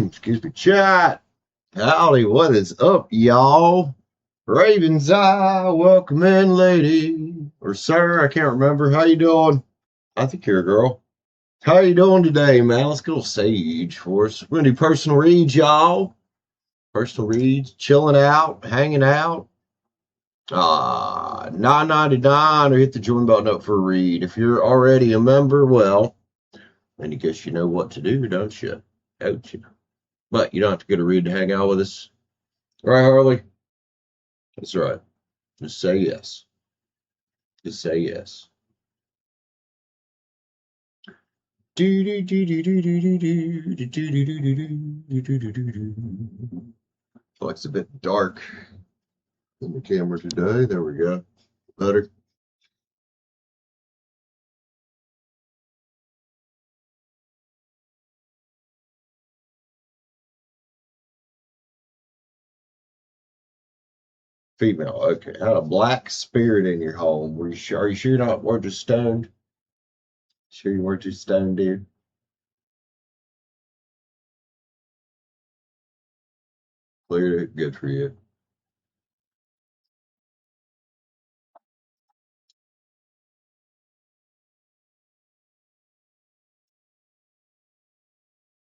Excuse me, chat. Howdy, what is up, y'all? Raven's Eye, welcome in, lady. Or sir, I can't remember. How you doing? I think you're a girl. How you doing today, man? Let's go Sage for us. We're gonna do personal reads, y'all. Personal reads, chilling out, hanging out. 9.99 or hit the join button up for a read. If you're already a member, well, then I guess you know what to do, don't you? Don't you? But you don't have to get a read to hang out with us. Right, Harley? That's right. Just say yes. Just say yes. Looks a bit dark in the camera today. There we go. Better. Female. Okay. Had a black spirit in your home. Are you sure? Are you sure not weren't just stoned? Sure you weren't just stoned, dude? Cleared it. Good for you.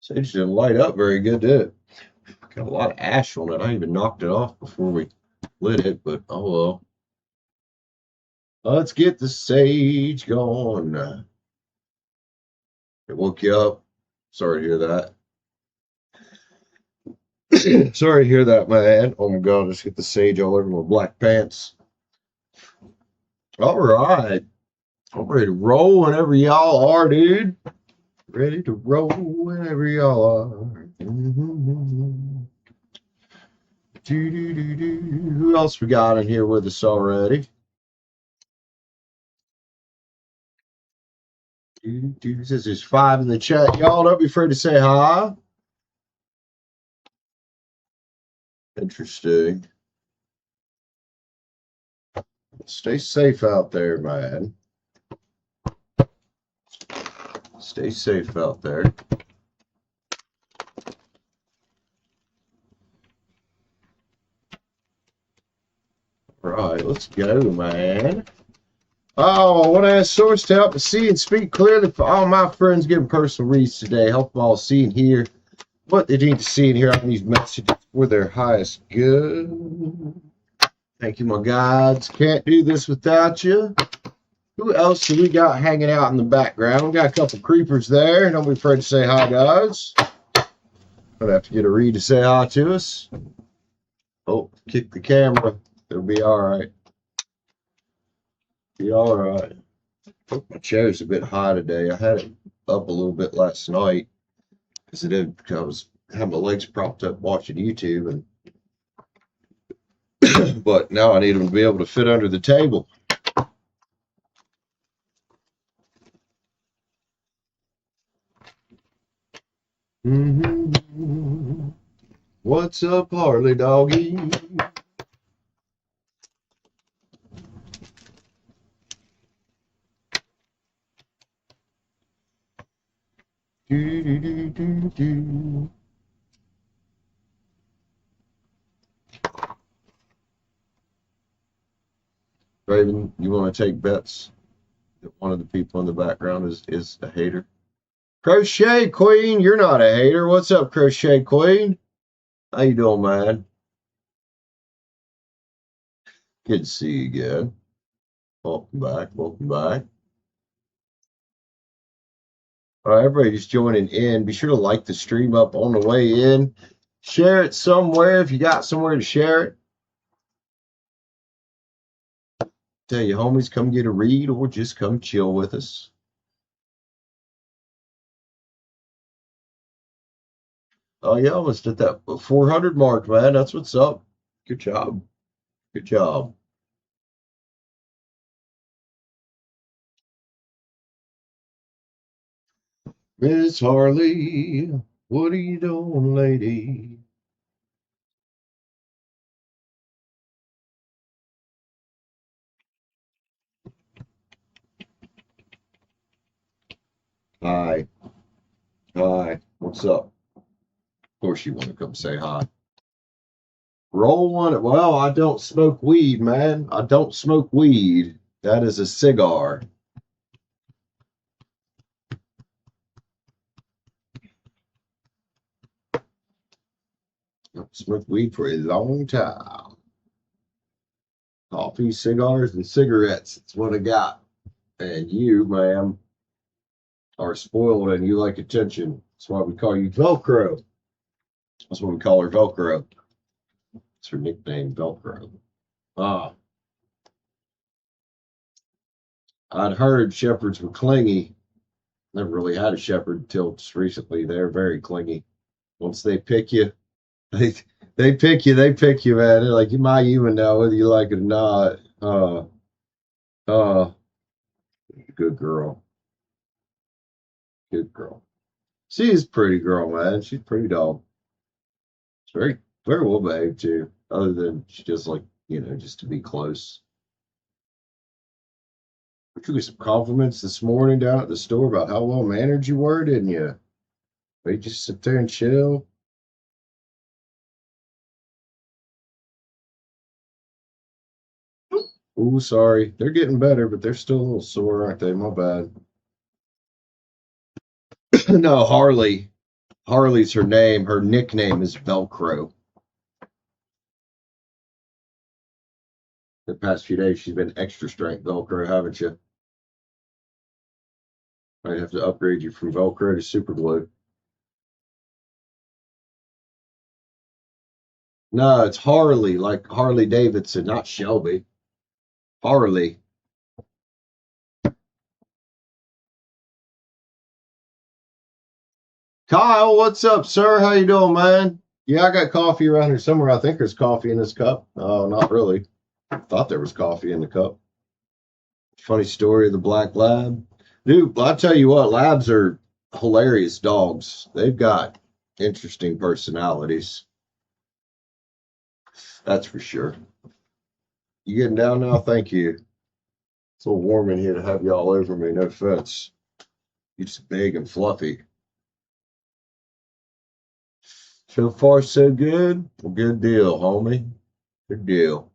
So it just didn't light up very good, did it? Got a lot of ash on it. I even knocked it off before we lit it, but oh well. Let's get the sage going. It woke you up. Sorry to hear that. Sorry to hear that, man. Oh my god, just get the sage all over my black pants. All right. I'm ready to roll whenever y'all are, dude. Ready to roll whenever y'all are. Who else we got in here with us already? Says there's 5 in the chat. Y'all don't be afraid to say hi. Interesting. Stay safe out there, man. Stay safe out there. All right, let's go, man. Oh, I want to ask Source to help me see and speak clearly for all my friends giving personal reads today. Help them all see and hear what they need to see and hear on these messages for their highest good. Thank you, my guides. Can't do this without you. Who else do we got hanging out in the background? We got a couple creepers there. Don't be afraid to say hi, guys. Gonna have to get a read to say hi to us. Oh, kick the camera. It'll be all right. Be all right. My chair's a bit high today. I had it up a little bit last night because I was having my legs propped up watching YouTube, and but now I need them to be able to fit under the table. What's up, Harley Doggy? Raven, you want to take bets that one of the people in the background is a hater? Crochet Queen, you're not a hater. What's up, Crochet Queen? How you doing, man? Good to see you again. Welcome back. Welcome back. All right, everybody just joining in. Be sure to like the stream up on the way in. Share it somewhere if you got somewhere to share it. Tell your homies, come get a read or just come chill with us. Oh, yeah, almost at that 400 mark, man. That's what's up. Good job. Good job. Miss Harley, what are you doing, lady? Hi. Hi. What's up? Of course you want to come say hi. Roll one. Well, I don't smoke weed, man. I don't smoke weed. That is a cigar. I've smoked weed for a long time. Coffee, cigars, and cigarettes. That's what I got. And you, ma'am, are spoiled and you like attention. That's why we call you Velcro. That's what we call her, Velcro. It's her nickname, Velcro. Ah, I'd heard shepherds were clingy. Never really had a shepherd until just recently. They're very clingy. Once they pick you, they they pick you. They pick you, man. They're like you might even know whether you like it or not. Uh, good girl, good girl. She's a pretty girl, man. She's a pretty dog. She's very well behaved too. Other than she just like just to be close. We took some compliments this morning down at the store about how well mannered you were, didn't you? We just sit there and chill. Ooh, sorry. They're getting better, but they're still a little sore, aren't they? My bad. No, Harley. Harley's her name. Her nickname is Velcro. The past few days, she's been extra strength Velcro, haven't you? Might have to upgrade you from Velcro to super glue. No, it's Harley, like Harley Davidson, not Shelby. Harley. Kyle, what's up, sir? How you doing, man? Yeah, I got coffee around here somewhere. I think there's coffee in this cup. Oh, not really. I thought there was coffee in the cup. Funny story of the black lab. Dude, I'll tell you what, labs are hilarious dogs. They've got interesting personalities. That's for sure. You getting down now? Thank you. It's a little warm in here to have you all over me. No offense. You're just big and fluffy. So far, so good. Well, good deal, homie. Good deal.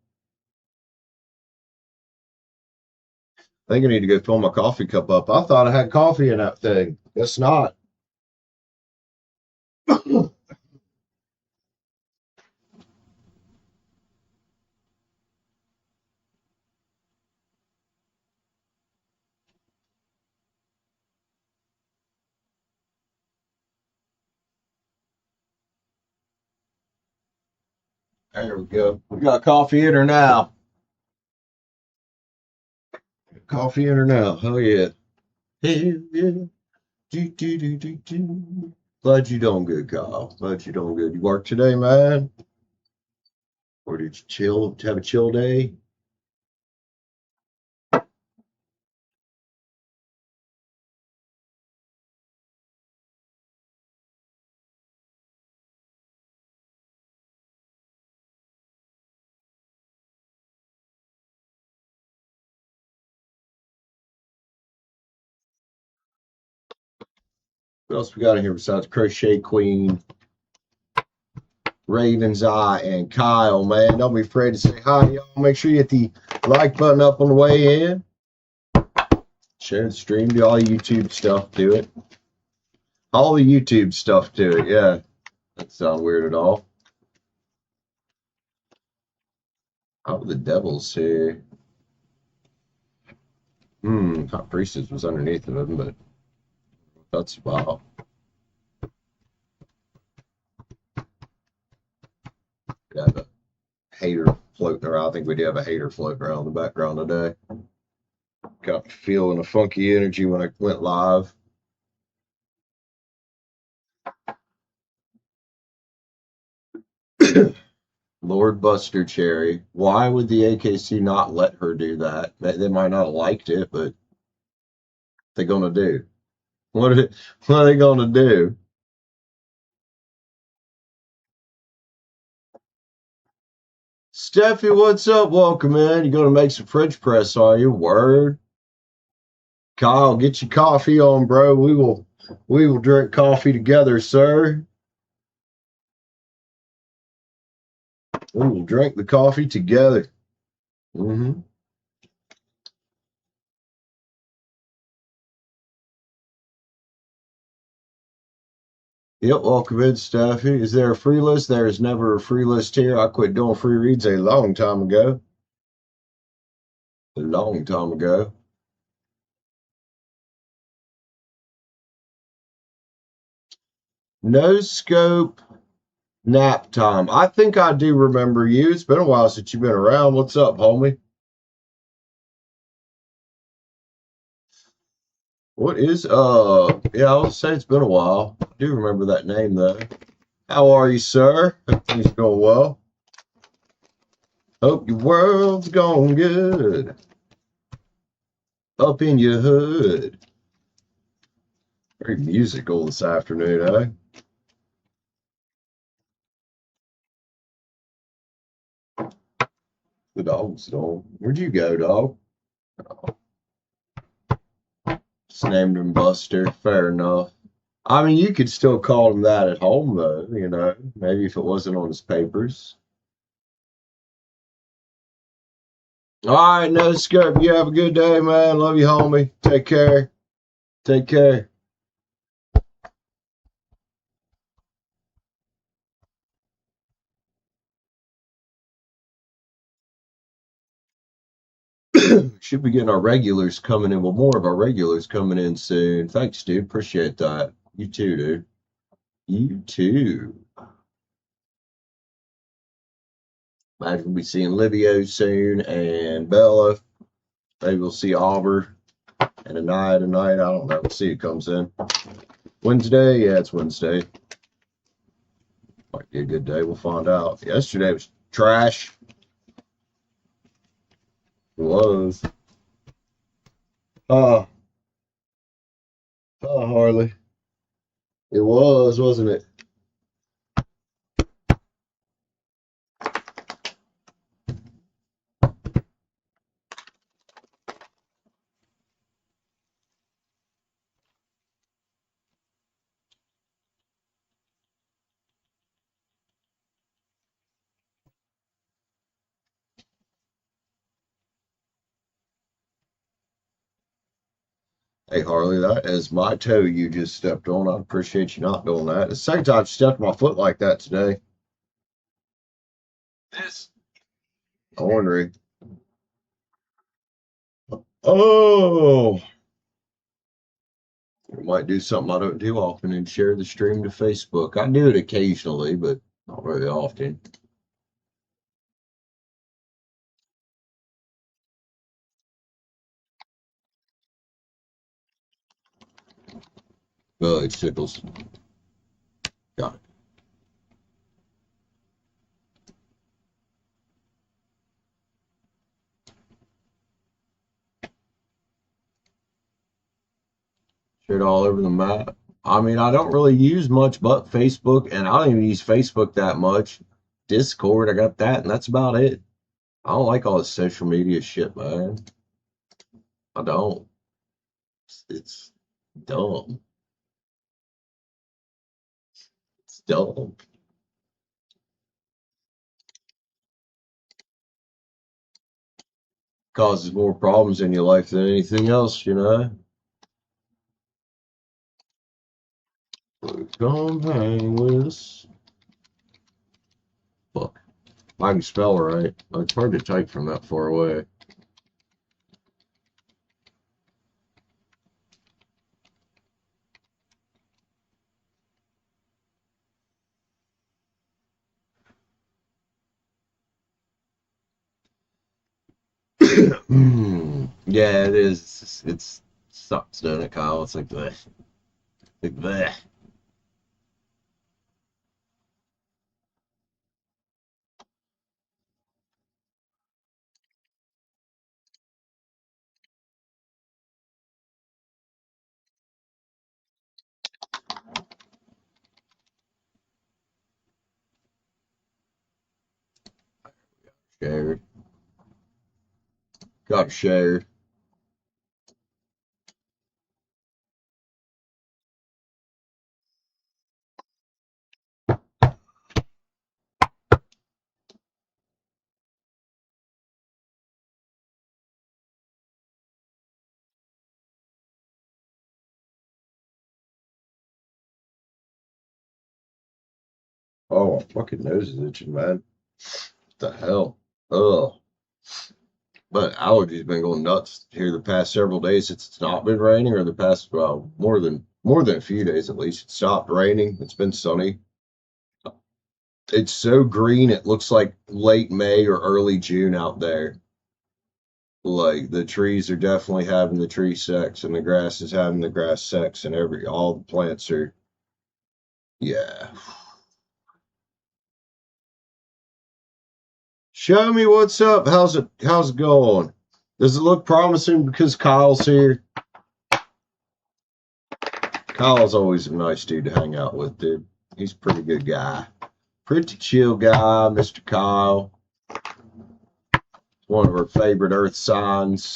I think I need to go fill my coffee cup up. I thought I had coffee in that thing. Guess not. There we go. We got coffee in her now. Coffee in her now. Hell yeah. Hell yeah. Do, do, do, do, do. Glad you doing good, Kyle. Glad you doing good. You work today, man? Or did you chill? Have a chill day? What else we got in here besides Crochet Queen, Raven's Eye, and Kyle, man? Don't be afraid to say hi, y'all. Make sure you hit the like button up on the way in. Share the stream. Do all the YouTube stuff. Do it. All the YouTube stuff. Do it. Yeah. That sound weird at all. How are the devils here? Hot Priestess was underneath of him, but that's about. We have a hater floating around. I think we do have a hater floating around in the background today. Got feeling a funky energy when I went live. Lord Buster Cherry. Why would the AKC not let her do that? They might not have liked it, but they're gonna do. What are they gonna do? Steffi, what's up? Welcome in. You gonna make some French press, are you? Word. Kyle, get your coffee on, bro. We will drink coffee together, sir. We will drink the coffee together. Mm-hmm. Yep, welcome in, Staffy. Is there a free list? There is never a free list here. I quit doing free reads a long time ago. A long time ago. No scope nap time. I think I do remember you. It's been a while since you've been around. What's up, homie? What is yeah, I would say it's been a while. I do remember that name though. How are you, sir? Hope things are going well. Hope your world's going good. Up in your hood. Very musical this afternoon, eh? The dog's gone. Where'd you go, dog? Just named him Buster. Fair enough. I mean, you could still call him that at home, though, you know, maybe if it wasn't on his papers. All right, no scope. You have a good day, man. Love you, homie. Take care. Take care. Should be getting our regulars coming in. Well, more of our regulars coming in soon. Thanks, dude. Appreciate that. You too, dude. You too. Imagine we'll be seeing Livio soon and Bella. Maybe we'll see Auburn and Anaya tonight. I don't know. We'll see who comes in. Wednesday? Yeah, it's Wednesday. Might be a good day. We'll find out. Yesterday was trash. It was. Uh, Harley. It was, wasn't it? Hey, Harley, that is my toe you just stepped on. I appreciate you not doing that. It's the second time you stepped my foot like that today. This ornery. Oh, I might do something I don't do often and share the stream to Facebook. I do it occasionally, but not very often. It tickles. Got it. Shared all over the map. I mean, I don't really use much but Facebook, and I don't even use Facebook that much. Discord, I got that, and that's about it. I don't like all this social media shit, man. I don't. It's dumb. It's dumb. Causes more problems in your life than anything else, you know? Come hang with us. Fuck. I can spell right. It's hard to type from that far away. Yeah, it is. It's sucks, doesn't it, Kyle? It's like bleh. Like bleh. Shared. Got shared. Oh, my fucking nose is itching, man. What the hell? Ugh. But allergies been going nuts here the past several days. It's not been raining, or the past, well, more than a few days at least. It stopped raining. It's been sunny. It's so green. It looks like late May or early June out there. Like the trees are definitely having the tree sex, and the grass is having the grass sex, and all the plants are, yeah. Show me what's up. How's it going? Does it look promising because Kyle's here? Kyle's always a nice dude to hang out with, dude. He's a pretty good guy. Pretty chill guy, Mr. Kyle. One of our favorite earth signs.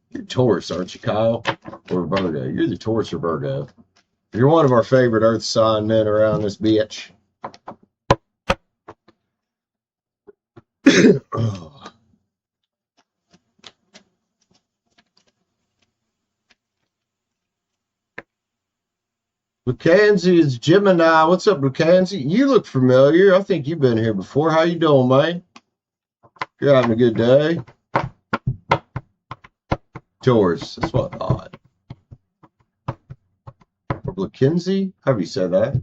You're Taurus, aren't you, Kyle? Or Virgo? You're the Taurus or Virgo. You're one of our favorite earth sign men around this bitch. Lucanzi is Gemini. What's up, Lucanzi? You look familiar. I think you've been here before. How you doing, man? You're having a good day. Taurus. That's what I thought. Or Lucanzi? How do you say that?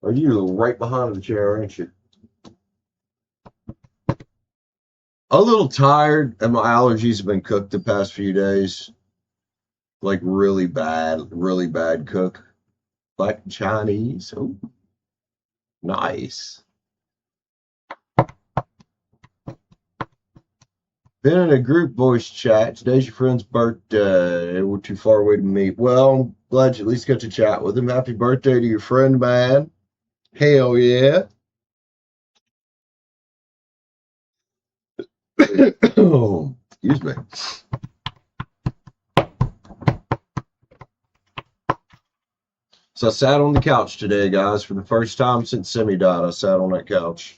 Are you right behind the chair, aren't you? A little tired, and my allergies have been cooked the past few days. Like really bad cook. Like Chinese. Oh, nice. Been in a group voice chat. Today's your friend's birthday. We're too far away to meet. Well, I'm glad you at least got to chat with him. Happy birthday to your friend, man. Hell yeah. Excuse me. So I sat on the couch today, guys, for the first time since Simi died. I sat on that couch.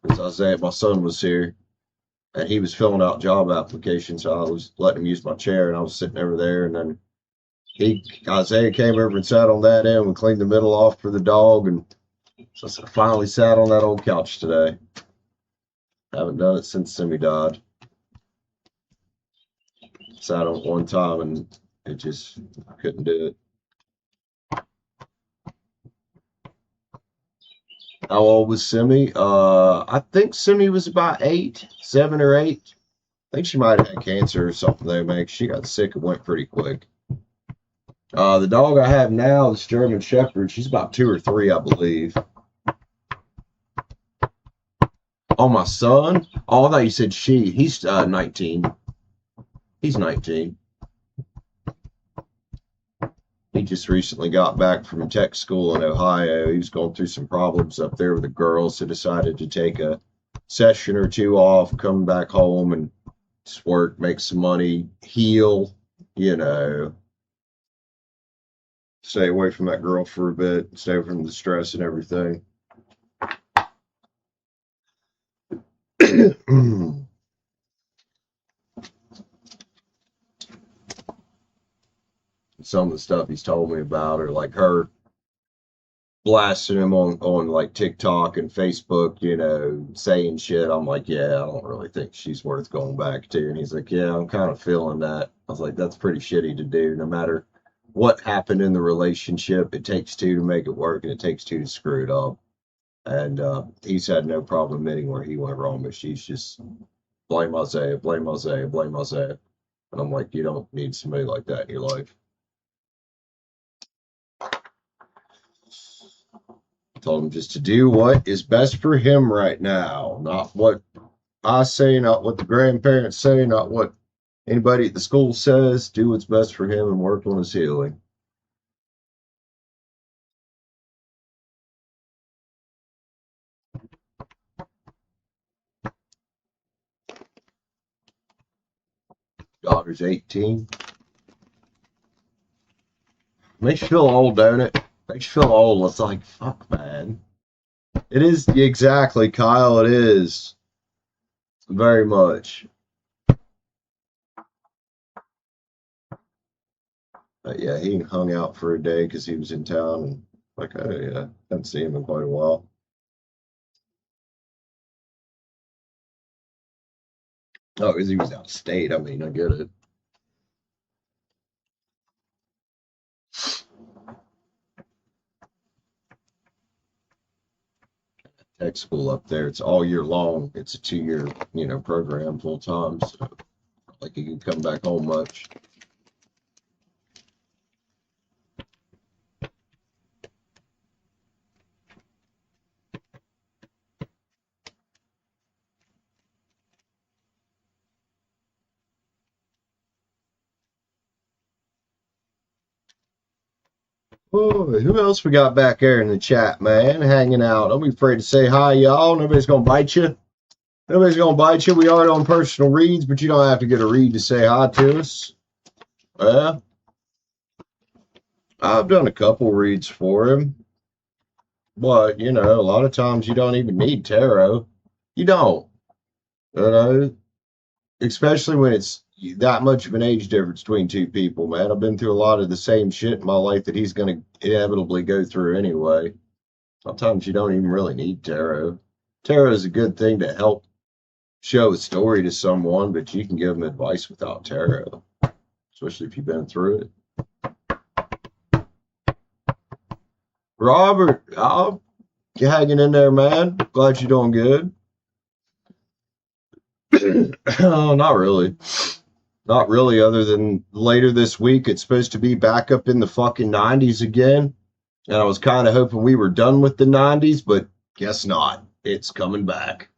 Because Isaiah, my son, was here, and he was filling out job applications, so I was letting him use my chair, and I was sitting over there, and then Isaiah came over and sat on that end and cleaned the middle off for the dog, and so I finally sat on that old couch today. I haven't done it since Simi died. Sat on it one time, and I couldn't do it. How old was Simi? I think Simi was about 7 or 8. I think she might have had cancer or something though, man. She got sick and went pretty quick. The dog I have now, this German Shepherd, she's about 2 or 3, I believe. Oh, my son? Oh, I thought you said she. He's 19. He's 19. He just recently got back from tech school in Ohio. He was going through some problems up there with the girls, so decided to take a session or 2 off, come back home and just work, make some money, heal, stay away from that girl for a bit, stay away from the stress and everything. Some of the stuff he's told me about, or like her blasting him on like TikTok and Facebook, saying shit. I'm like, yeah, I don't really think she's worth going back to. And he's like, yeah, I'm kind of feeling that. I was like, that's pretty shitty to do. No matter what happened in the relationship, it takes 2 to make it work, and it takes 2 to screw it up. And he's had no problem admitting where he went wrong, but she's just blame Isaiah, blame Isaiah, blame Isaiah. And I'm like, you don't need somebody like that in your life. Told him just to do what is best for him right now, not what I say, not what the grandparents say, not what anybody at the school says. Do what's best for him and work on his healing. Daughter's 18. Makes you feel old, don't it? Makes you feel old. It's like, fuck, man. It is, exactly, Kyle, it is. Very much. But yeah, he hung out for a day because he was in town, and like, oh yeah, haven't seen him in quite a while. Oh, because he was out of state. I mean, I get it. Tech school up there, it's all year long. It's a 2-year, program full time. So like you can come back home much. Oh, who else we got back there in the chat, man? Hanging out. Don't be afraid to say hi, y'all. Nobody's gonna bite you. Nobody's gonna bite you. We are on personal reads, but you don't have to get a read to say hi to us. Yeah. I've done a couple reads for him. But, a lot of times you don't even need tarot. You don't. You know, especially when it's that much of an age difference between two people, man. I've been through a lot of the same shit in my life that he's going to inevitably go through anyway. Sometimes you don't even really need tarot. Tarot is a good thing to help show a story to someone, but you can give them advice without tarot, especially if you've been through it. Robert, you hanging in there, man? Glad you're doing good. Oh, not really. Not really, other than later this week, it's supposed to be back up in the fucking 90s again. And I was kind of hoping we were done with the 90s, but guess not. It's coming back.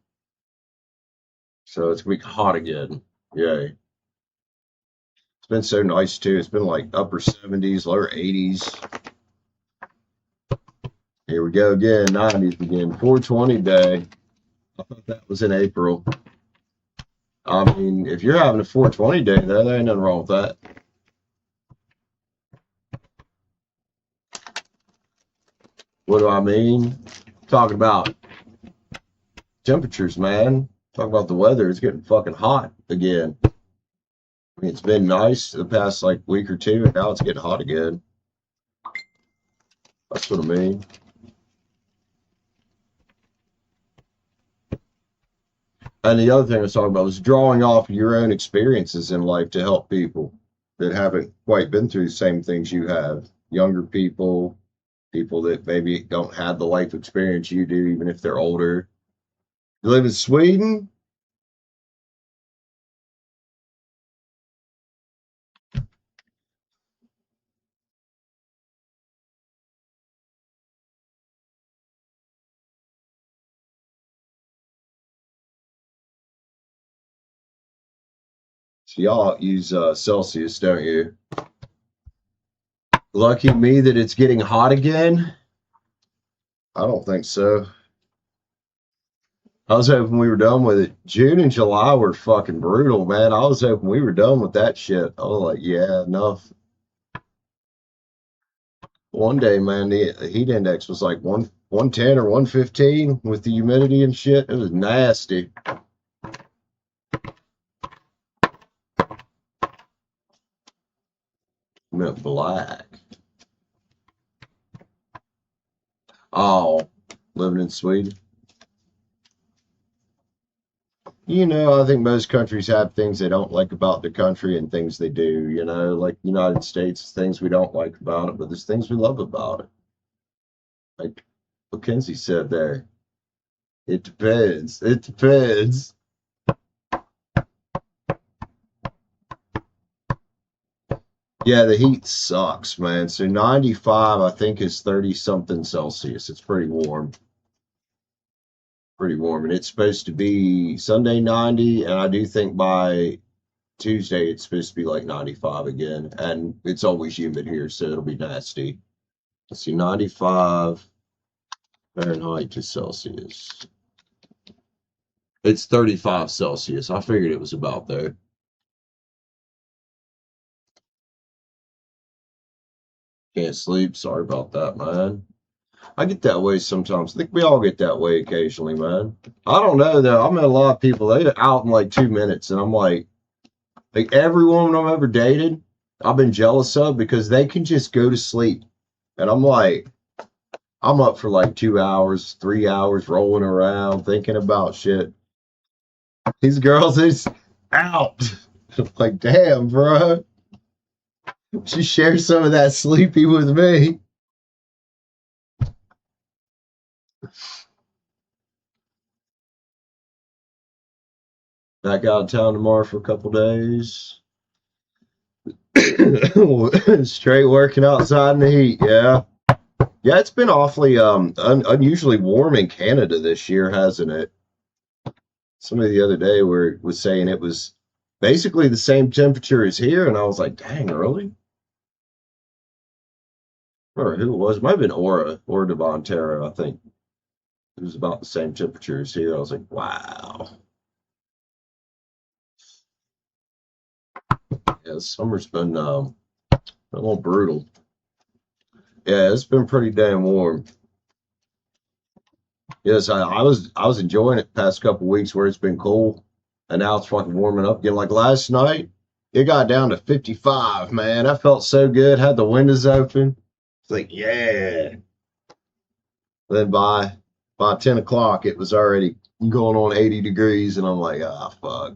So it's going to be hot again. Yay. It's been so nice, too. It's been like upper 70s, lower 80s. Here we go again, 90s again. 420 day. I thought that was in April. I mean, if you're having a 420 day, there ain't nothing wrong with that. What do I mean? Talking about temperatures, man. Talking about the weather. It's getting fucking hot again. I mean, it's been nice the past like week or two, and now it's getting hot again. That's what I mean. And the other thing I was talking about was drawing off your own experiences in life to help people that haven't quite been through the same things you have. Younger people, people that maybe don't have the life experience you do, even if they're older. You live in Sweden? So y'all use Celsius, don't you? Lucky me that it's getting hot again. I don't think so. I was hoping we were done with it. June and July were fucking brutal, man. I was hoping we were done with that shit. I was like, yeah, enough. One day, man, the heat index was like 110 or 115 with the humidity and shit. It was nasty. Went black. Oh, living in Sweden. I think most countries have things they don't like about the country and things they do, like the United States, things we don't like about it, but there's things we love about it. Like Mackenzie said there. It depends. It depends. Yeah, the heat sucks, man. So 95, I think, is 30 something Celsius. It's pretty warm. Pretty warm. And it's supposed to be Sunday 90, and I do think by Tuesday it's supposed to be like 95 again. And it's always humid here, so it'll be nasty. Let's see, 95 Fahrenheit to Celsius. It's 35 Celsius. I figured it was about there. Can't sleep. Sorry about that, man. I get that way sometimes. I think we all get that way occasionally, man. I don't know though. I met a lot of people. They're out in like 2 minutes, and I'm like every woman I've ever dated, I've been jealous of because they can just go to sleep. And I'm like, I'm up for like 2 hours, 3 hours rolling around thinking about shit. These girls is out. Like, damn, bro. She shares some of that sleepy with me. Back out of town tomorrow for a couple days. Straight working outside in the heat, yeah. Yeah, it's been awfully unusually warm in Canada this year, hasn't it? Somebody the other day was saying it was basically the same temperature as here, and I was like, dang, really? Or who it was? It might have been Aura de Montero, I think. It was about the same temperature as here. I was like, wow. Yeah, summer's been a little brutal. Yeah, it's been pretty damn warm. Yes, I was enjoying it the past couple weeks where it's been cool, and now it's fucking warming up again. Like last night, it got down to 55. Man, I felt so good. Had the windows open. It's like, yeah. Then by 10 o'clock, it was already going on 80 degrees, and I'm like, ah, fuck.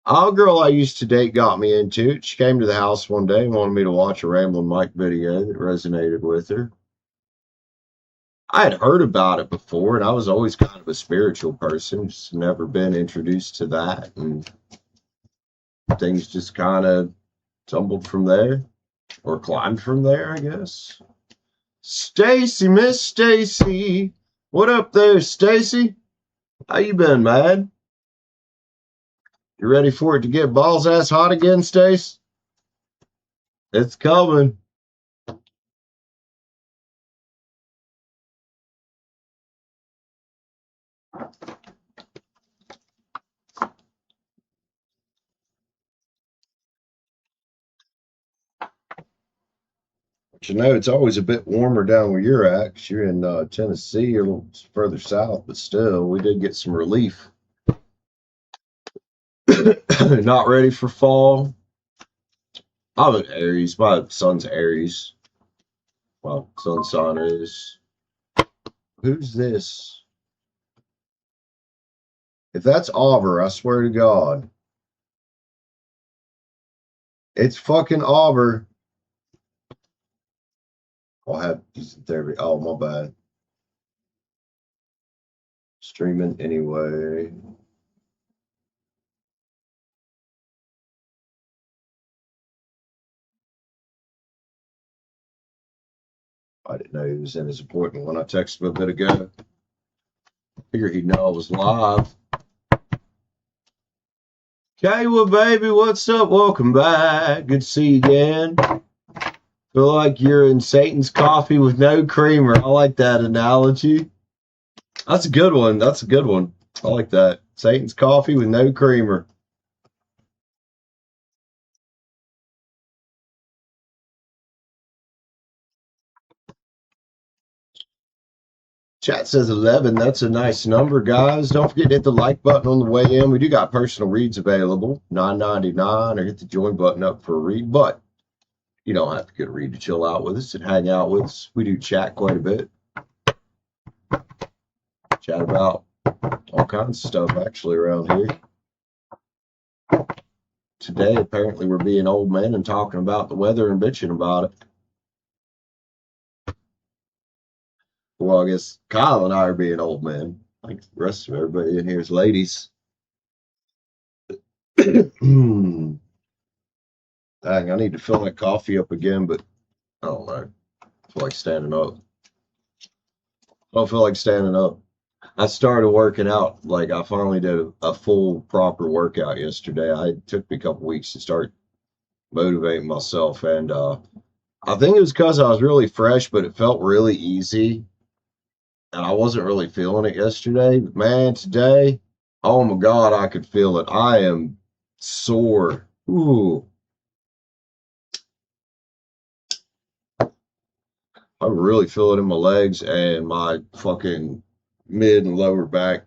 Our girl I used to date got me into it. She came to the house one day and wanted me to watch a Ramblin' Mike video that resonated with her. I had heard about it before, and I was always kind of a spiritual person, just never been introduced to that, and things just kind of tumbled from there, or climbed from there, I guess. Stacy, Miss Stacy, what up there, Stacy? How you been, man? You ready for it to get balls ass hot again, Stace? It's coming. But you know, it's always a bit warmer down where you're at, 'cause you're in Tennessee, or a little further south, but still, we did get some relief. Not ready for fall. I'm an Aries. My son's Aries. My son's sign is. Who's this? If that's Auber, I swear to God. It's fucking Auber. I'll have decent therapy. Oh, my bad. Streaming anyway. I didn't know he was in his appointment when I texted him a bit ago. Figured he'd know I was live. Kayla, baby, what's up? Welcome back. Good to see you again. Feel like you're in Satan's coffee with no creamer. I like that analogy. That's a good one. That's a good one. I like that. Satan's coffee with no creamer. Chat says 11. That's a nice number, guys. Don't forget to hit the like button on the way in. We do got personal reads available, $9.99, or hit the join button up for a read. But you don't have to get a read to chill out with us and hang out with us. We do chat quite a bit. Chat about all kinds of stuff actually around here. Today, apparently, we're being old men and talking about the weather and bitching about it. Well, I guess Kyle and I are being old men. Like the rest of everybody in here is ladies. Dang, I need to fill that coffee up again, but I don't know. I feel like standing up. I don't feel like standing up. I started working out. Like I finally did a full proper workout yesterday. It took me a couple weeks to start motivating myself, and I think it was because I was really fresh, but it felt really easy, and I wasn't really feeling it yesterday. But man, today, oh my God, I could feel it. I am sore. Ooh, I really feel it in my legs and my fucking mid and lower back.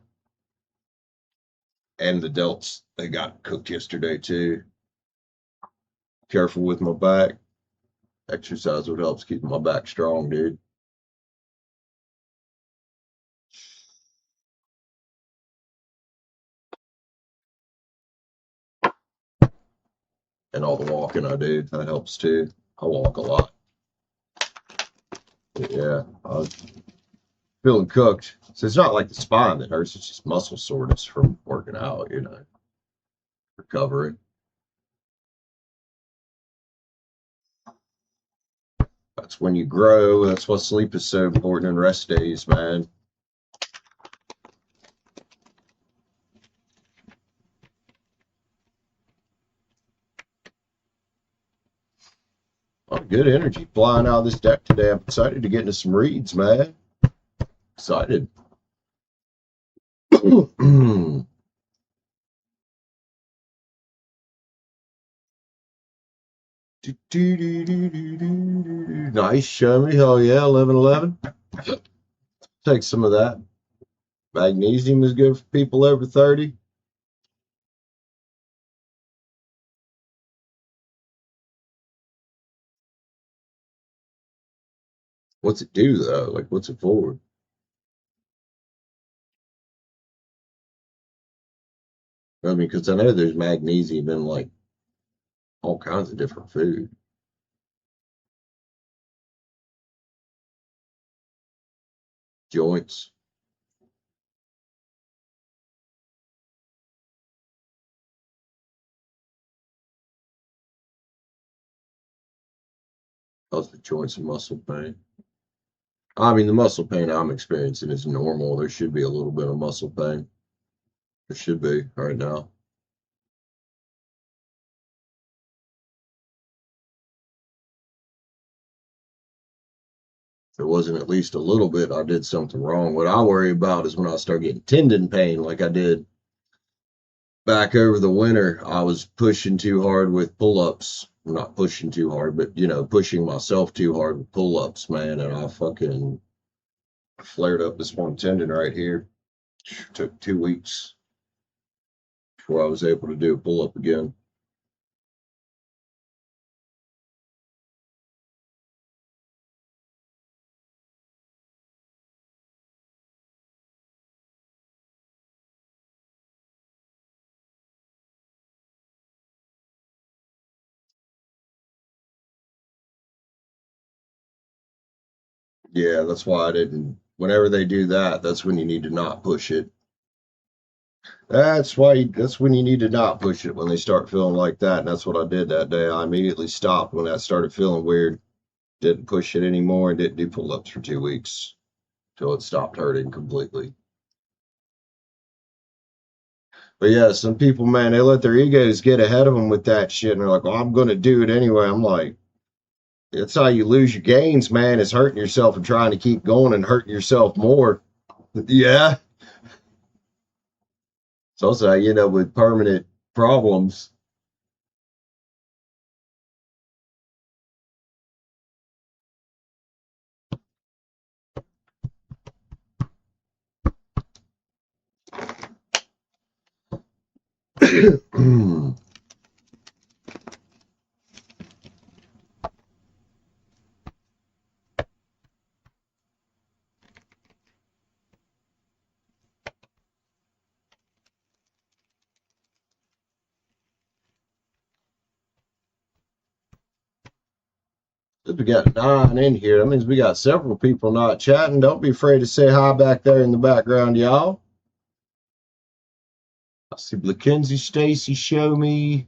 And the delts, they got cooked yesterday too. Careful with my back. Exercise would help keep my back strong, dude. And all the walking I do, that helps too. I walk a lot. But yeah, I was feeling cooked. So it's not like the spine that hurts, it's just muscle soreness from working out, you know, recovering. That's when you grow. That's why sleep is so important and rest days, man. Oh, good energy flying out of this deck today. I'm excited to get into some reads, man. Excited. Nice, show me. Hell yeah, 11-11. Take some of that. Magnesium is good for people over 30. What's it do, though? Like, what's it for? I mean, because I know there's magnesium in, like, all kinds of different food. Joints. Cause the joints and muscle pain. I mean, the muscle pain I'm experiencing is normal. There should be a little bit of muscle pain. There should be right now. If it wasn't at least a little bit, I did something wrong. What I worry about is when I start getting tendon pain like I did back over the winter. I was pushing too hard with pull-ups. Not pushing too hard, but, you know, pushing myself too hard with pull-ups, man. And I fucking flared up this one tendon right here. Took 2 weeks before I was able to do a pull-up again. Yeah, that's why I didn't. Whenever they do that, that's when you need to not push it. That's why. That's when you need to not push it when they start feeling like that. And that's what I did that day. I immediately stopped when that started feeling weird. Didn't push it anymore and didn't do pull-ups for 2 weeks till it stopped hurting completely. But yeah, some people, man, they let their egos get ahead of them with that shit, and they're like, "Well, I'm going to do it anyway." I'm like, that's how you lose your gains, man. Is hurting yourself and trying to keep going and hurting yourself more. Yeah. It's also how you end up with permanent problems. We got 9 in here. That means we got several people not chatting. Don't be afraid to say hi back there in the background, y'all. I see Mackenzie, Stacy, Show Me,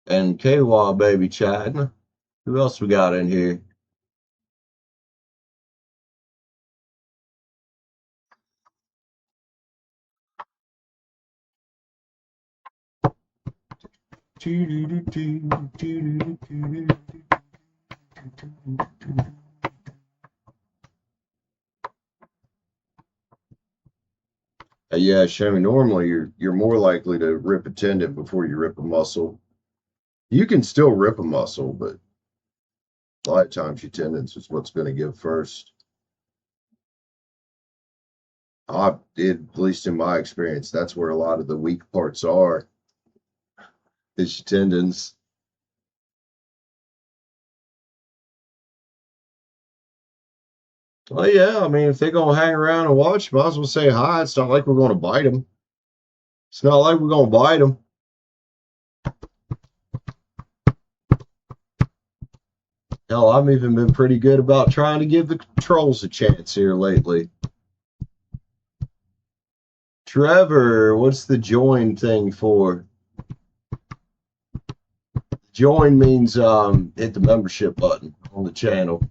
and KY baby chatting. Who else we got in here? Yeah, Show Me. Normally, you're more likely to rip a tendon before you rip a muscle. You can still rip a muscle, but a lot of times your tendons is what's going to give first. I did, at least in my experience, that's where a lot of the weak parts are. Is your tendons. Well, yeah, I mean, if they're going to hang around and watch, might as well say hi. It's not like we're going to bite them. It's not like we're going to bite them. Hell, I've even been pretty good about trying to give the trolls a chance here lately. Trevor, what's the join thing for? Join means hit the membership button on the channel.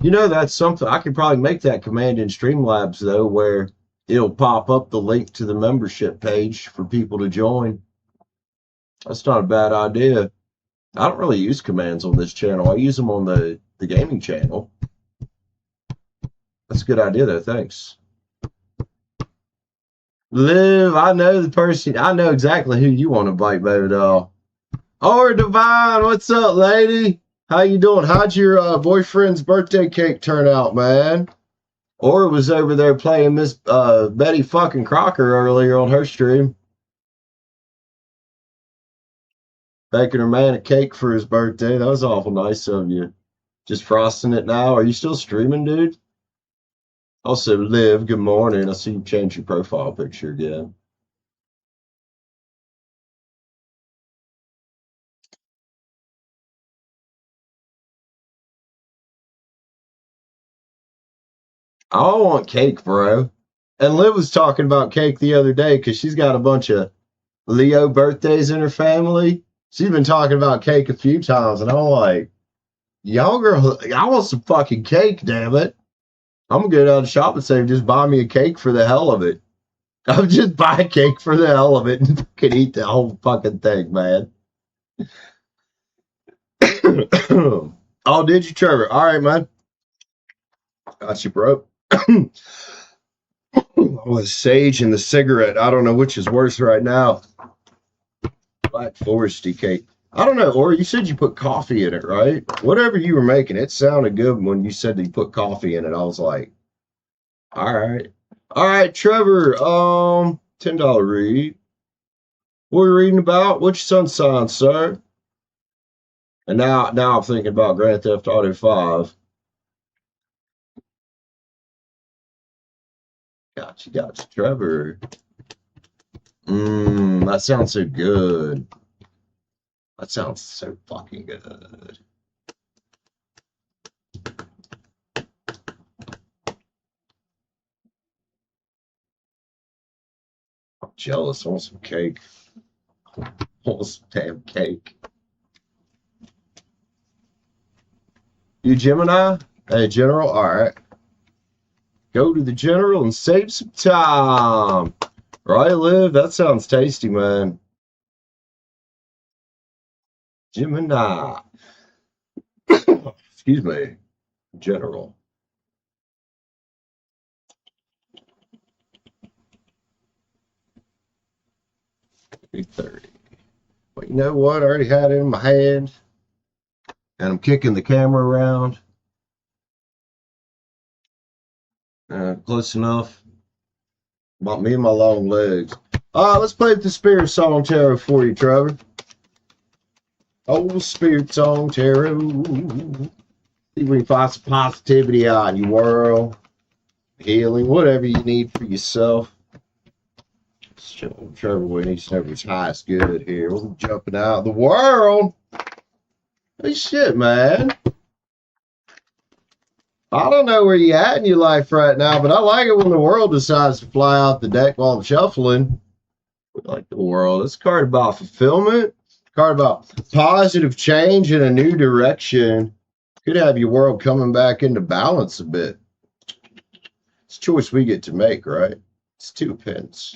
You know, that's something I could probably make that command in Streamlabs though, where it'll pop up the link to the membership page for people to join. That's not a bad idea. I don't really use commands on this channel. I use them on the gaming channel. That's a good idea though, thanks. Liv, I know the person. I know exactly who you want to bite, baby doll. Or Divine, what's up, lady? How you doing? How'd your boyfriend's birthday cake turn out, man? Or was over there playing Miss Betty fucking Crocker earlier on her stream. Baking her man a cake for his birthday. That was awful nice of you. Just frosting it now. Are you still streaming, dude? Also, Liv, good morning. I see you changed your profile picture again. I want cake, bro. And Liv was talking about cake the other day because she's got a bunch of Leo birthdays in her family. She's been talking about cake a few times, and I'm like, y'all girl, I want some fucking cake, damn it. I'm gonna go down to the shop and say, just buy me a cake for the hell of it. I'll just buy a cake for the hell of it and fucking eat the whole fucking thing, man. Oh, did you, Trevor? All right, man. Got you, bro. Oh, the sage and the cigarette. I don't know which is worse right now. Black Foresty cake. I don't know. Or you said you put coffee in it, right? Whatever you were making, it sounded good when you said that you put coffee in it. I was like, all right. All right, Trevor. $10 read. What are you reading about? What's your sun sign, sir? And now I'm thinking about Grand Theft Auto 5. Gotcha, Trevor. That sounds so good. That sounds so fucking good. I'm jealous. I want some cake. I want some damn cake. You Gemini? Hey, General? All right. Go to the General and save some time. Right, Liv? That sounds tasty, man. Gemini. Excuse me. General. $3.30. Well, you know what? I already had it in my hand. And I'm kicking the camera around. Close enough. About me and my long legs. Let's play the Spirit Song Tarot for you, Trevor. Oh, Spirit Song Tarot. See if we can find some positivity out in your world. Healing, whatever you need for yourself. Trevor Wayne needs to know his highest good here. We're jumping out of the world. Hey, shit, man. I don't know where you're at in your life right now, but I like it when the world decides to fly out the deck while I'm shuffling. We like the world. It's a card about fulfillment. Card about positive change in a new direction. Could have your world coming back into balance a bit. It's a choice we get to make, right? It's 2 pence.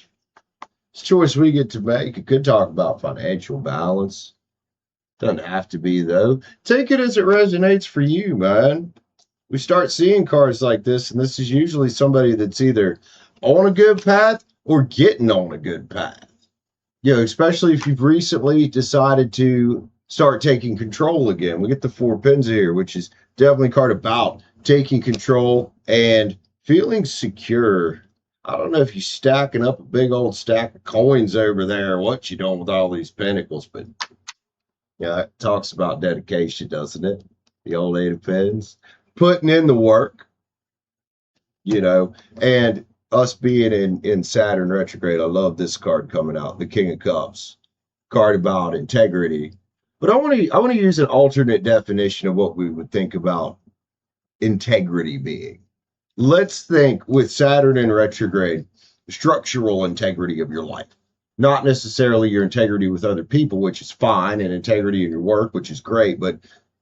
It's a choice we get to make. It could talk about financial balance. Doesn't have to be, though. Take it as it resonates for you, man. We start seeing cards like this, and this is usually somebody that's either on a good path or getting on a good path. You know, especially if you've recently decided to start taking control again. We get the 4 pins here, which is definitely a card about taking control and Feeling secure. I don't know if you're stacking up a big old stack of coins over there or what you're doing with all these pentacles, but yeah, it talks about dedication, doesn't it? The old Eight of Pens. Putting in the work, and us being in Saturn retrograde. I love this card coming out, the King of Cups. Card about integrity. But I want to use an alternate definition of what we would think about integrity being. Let's think with Saturn in retrograde, structural integrity of your life. Not necessarily your integrity with other people, which is fine, and integrity in your work, which is great, but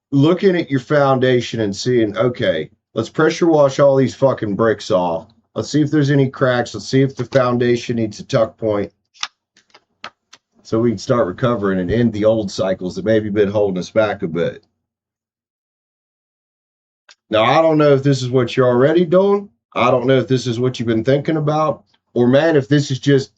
looking at your foundation and seeing, okay, let's pressure wash all these fucking bricks off. Let's see if there's any cracks. Let's see if the foundation needs a tuck point so we can start recovering and end the old cycles that maybe been holding us back a bit. Now, I don't know if this is what you're already doing. I don't know if this is what you've been thinking about. Or, man, if this is just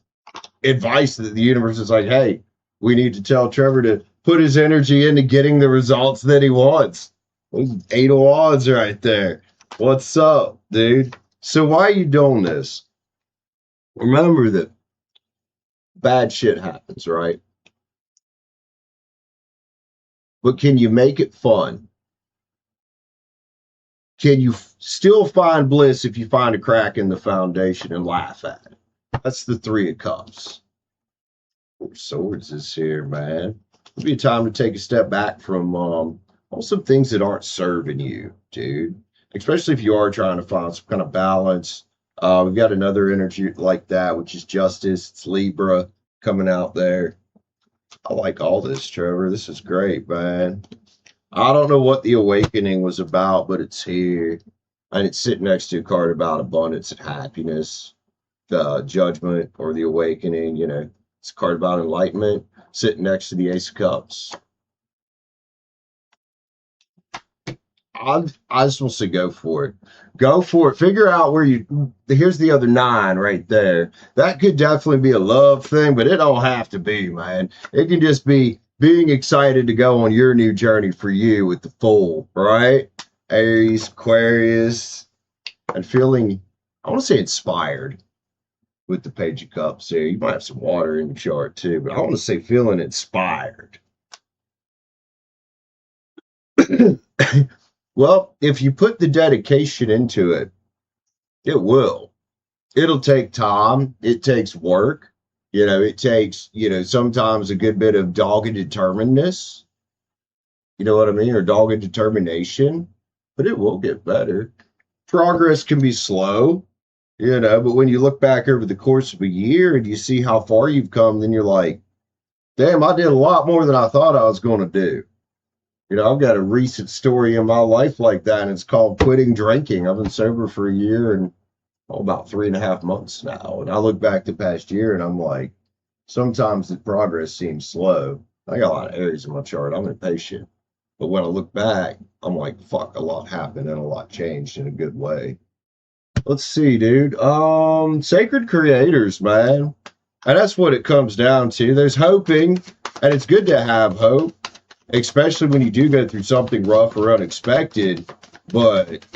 advice that the universe is like, hey, we need to tell Trevor to put his energy into getting the results that he wants. 8 of Wands right there. What's up, dude? So why are you doing this? Remember that bad shit happens, right? But can you make it fun? Can you still find bliss if you find a crack in the foundation and laugh at it? That's the Three of Cups. Four Swords is here, man. It'll be a time to take a step back from some things that aren't serving you, dude. Especially if you are trying to find some kind of balance. We've got another energy like that, which is Justice. It's Libra coming out there. I like all this, Trevor. This is great, man. I don't know what the awakening was about, but it's here. And it's sitting next to a card about abundance and happiness, the judgment or the awakening, It's a card about enlightenment, sitting next to the Ace of Cups. I just want to say go for it. Go for it. Figure out where here's the other 9 right there. That could definitely be a love thing, but it don't have to be, man. It can just be being excited to go on your new journey for you with the Fool, right? Aries, Aquarius, and feeling, I want to say inspired with the Page of Cups here. You might have some water in your chart too, but I want to say feeling inspired. Well, if you put the dedication into it, it will. It'll take time. It takes work. It takes, sometimes a good bit of dogged determinedness. You know what I mean? Or dogged determination. But it will get better. Progress can be slow, but when you look back over the course of a year and you see how far you've come, then you're like, damn, I did a lot more than I thought I was going to do. I've got a recent story in my life like that, and it's called quitting drinking. I've been sober for a year and about 3.5 months now. And I look back the past year and I'm like, sometimes the progress seems slow. I got a lot of areas in my chart. I'm impatient. But when I look back, I'm like, fuck, a lot happened and a lot changed in a good way. Let's see, dude. Sacred creators, man. And that's what it comes down to. There's hoping, and it's good to have hope, especially when you do go through something rough or unexpected. But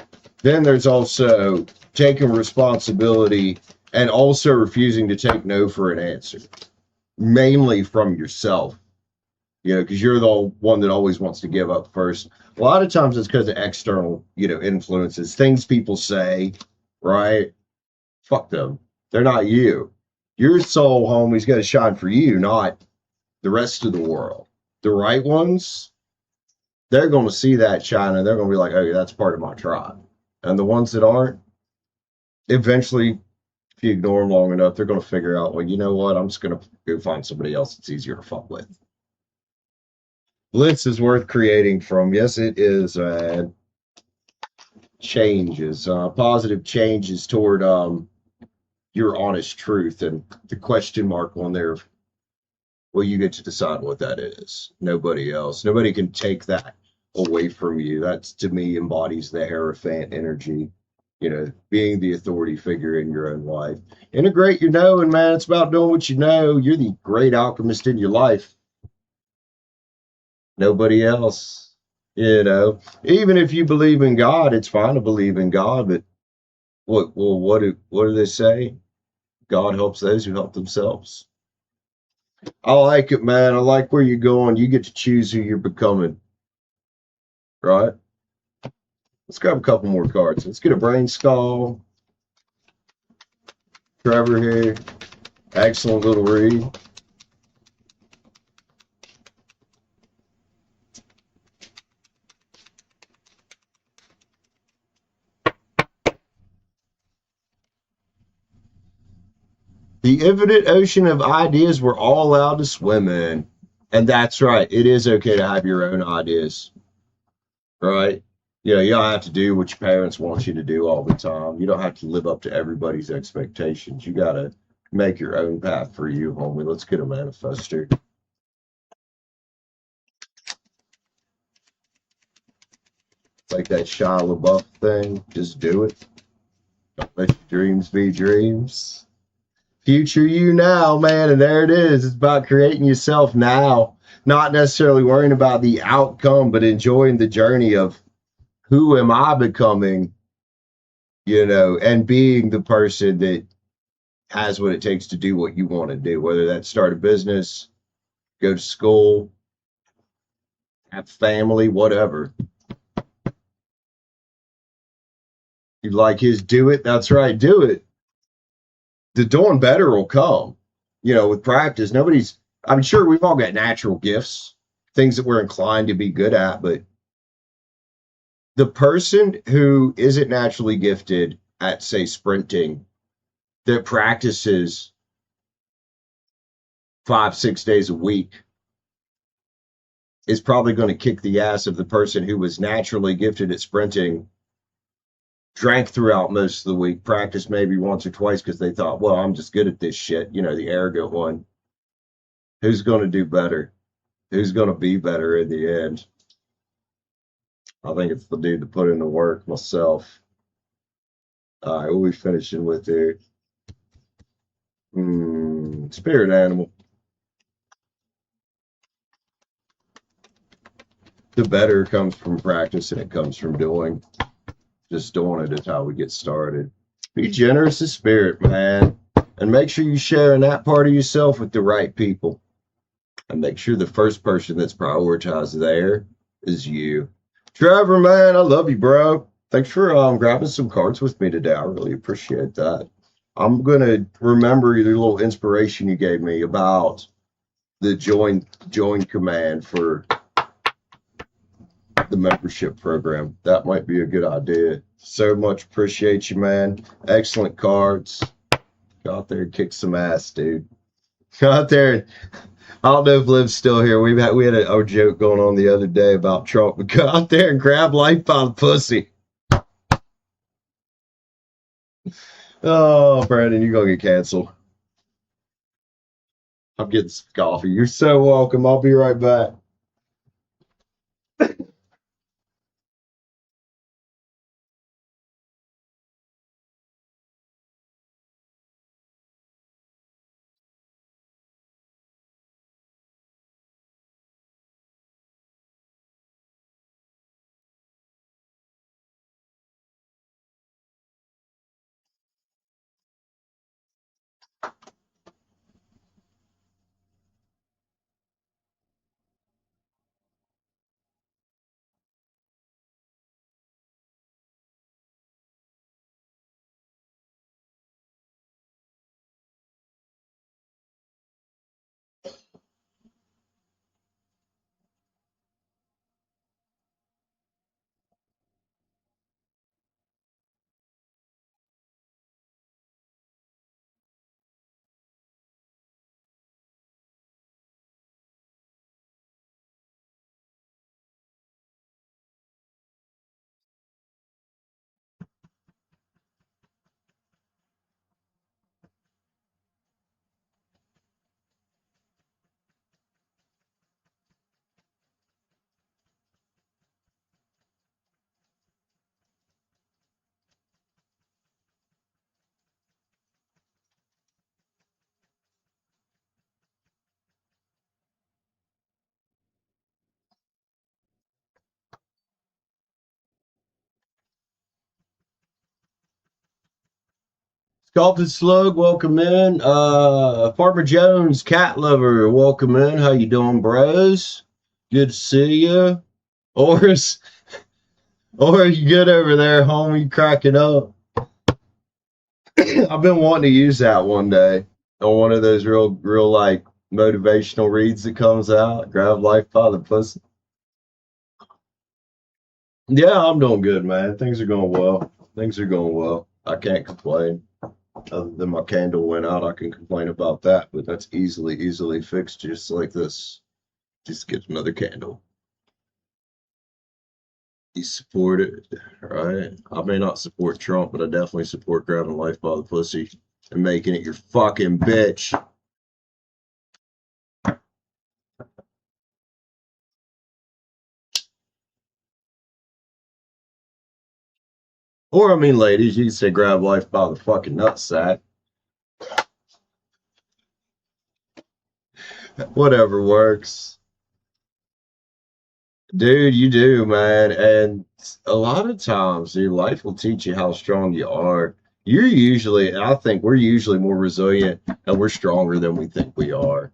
then there's also taking responsibility and also refusing to take no for an answer, mainly from yourself, because you're the one that always wants to give up first. A lot of times it's because of external, influences, things people say, right? Fuck them. They're not you. Your soul, homie's got to shine for you, not the rest of the world. The right ones, they're going to see that shine and they're going to be like, oh, that's part of my tribe. And the ones that aren't, eventually, if you ignore them long enough, they're going to figure out, well, you know what? I'm just going to go find somebody else that's easier to fuck with. Bliss is worth creating from. Yes, it is. Changes, positive changes toward your honest truth, and the question mark on there. Well, you get to decide what that is. Nobody else. Nobody can take that away from you. That's, to me, embodies the Hierophant energy. Being the authority figure in your own life. Integrate your knowing, man. It's about doing what you know. You're the great alchemist in your life. Nobody else. Even if you believe in God, it's fine to believe in God, but What do they say? God helps those who help themselves. I like it, man. I like where you're going. You get to choose who you're becoming, right? Let's grab a couple more cards. Let's get a brain skull. Trevor here. Excellent little read. The infinite ocean of ideas we're all allowed to swim in. And that's right. It is okay to have your own ideas, right? You don't have to do what your parents want you to do all the time. You don't have to live up to everybody's expectations. You got to make your own path for you, homie. Let's get a manifester. It's like that Shia LaBeouf thing. Just do it. Don't let your dreams be dreams. Future you now, man. And there it is. It's about creating yourself now. Not necessarily worrying about the outcome, but enjoying the journey of who am I becoming, and being the person that has what it takes to do what you want to do, whether that's start a business, go to school, have family, whatever. You like his do it? That's right, do it. The doing better will come. With practice, I'm sure we've all got natural gifts, things that we're inclined to be good at, but the person who isn't naturally gifted at, say, sprinting, that practices 5, 6 days a week is probably going to kick the ass of the person who was naturally gifted at sprinting, drank throughout most of the week, practiced maybe once or twice because they thought, well, I'm just good at this shit, the arrogant one. Who's going to do better? Who's going to be better in the end? I think it's the dude that put in the work, myself. All right, what are we finishing with here? Spirit animal. The better comes from practice and it comes from doing. Just doing it is how we get started. Be generous of spirit, man. And make sure you're sharing that part of yourself with the right people. And make sure the first person that's prioritized there is you. Trevor, man, I love you, bro. Thanks for grabbing some cards with me today. I really appreciate that. I'm gonna remember the little inspiration you gave me about the join command for the membership program. That might be a good idea. So much appreciate you, man. Excellent cards. Go out there and kick some ass, dude. Go out there. I don't know if Liv's still here. We had a joke going on the other day about Trump. But go out there and grab life by the pussy. Oh, Brandon, you're gonna get canceled. I'm getting some coffee. You're so welcome. I'll be right back. Scalded Slug, welcome in. Farmer Jones, cat lover, welcome in. How you doing, bros? Good to see you. Or or you good over there, homie? Cracking up. I've been wanting to use that one day on one of those real like motivational reads that comes out. Grab life by the pussy. Yeah, I'm doing good, man. Things are going well. Things are going well. I can't complain. Other than my candle went out, I can complain about that, but that's easily fixed just like this. Just get another candle. You support it, right? I may not support Trump, but I definitely support grabbing life by the pussy and making it your fucking bitch. Or, I mean, ladies, you can say grab life by the fucking nutsack. Whatever works. Dude, you do, man. And a lot of times, dude, life will teach you how strong you are. I think we're usually more resilient and we're stronger than we think we are.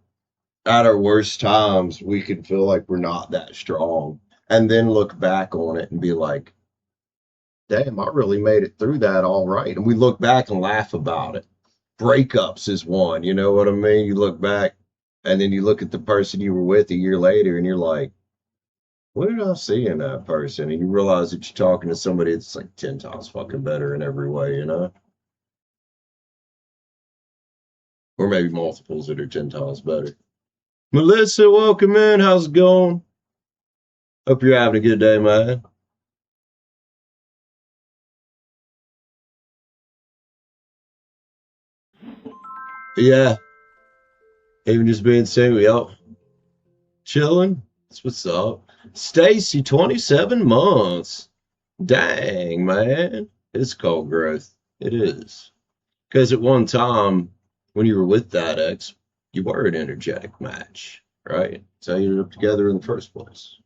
At our worst times, we can feel like we're not that strong and then look back on it and be like, damn, I really made it through that all right. And we look back and laugh about it. Breakups is one, you know what I mean? You look back and then you look at the person you were with a year later and you're like, what did I see in that person? And you realize that you're talking to somebody that's like 10 times fucking better in every way, you know? Or maybe multiples that are 10 times better. Melissa, welcome in. How's it going? Hope you're having a good day, man. Yeah, even just being single, yo, chilling. That's what's up. Stacy, 27 months. Dang, man. It's called growth. It is. Because at one time, when you were with that ex, you were an energetic match, right? So you ended up together in the first place.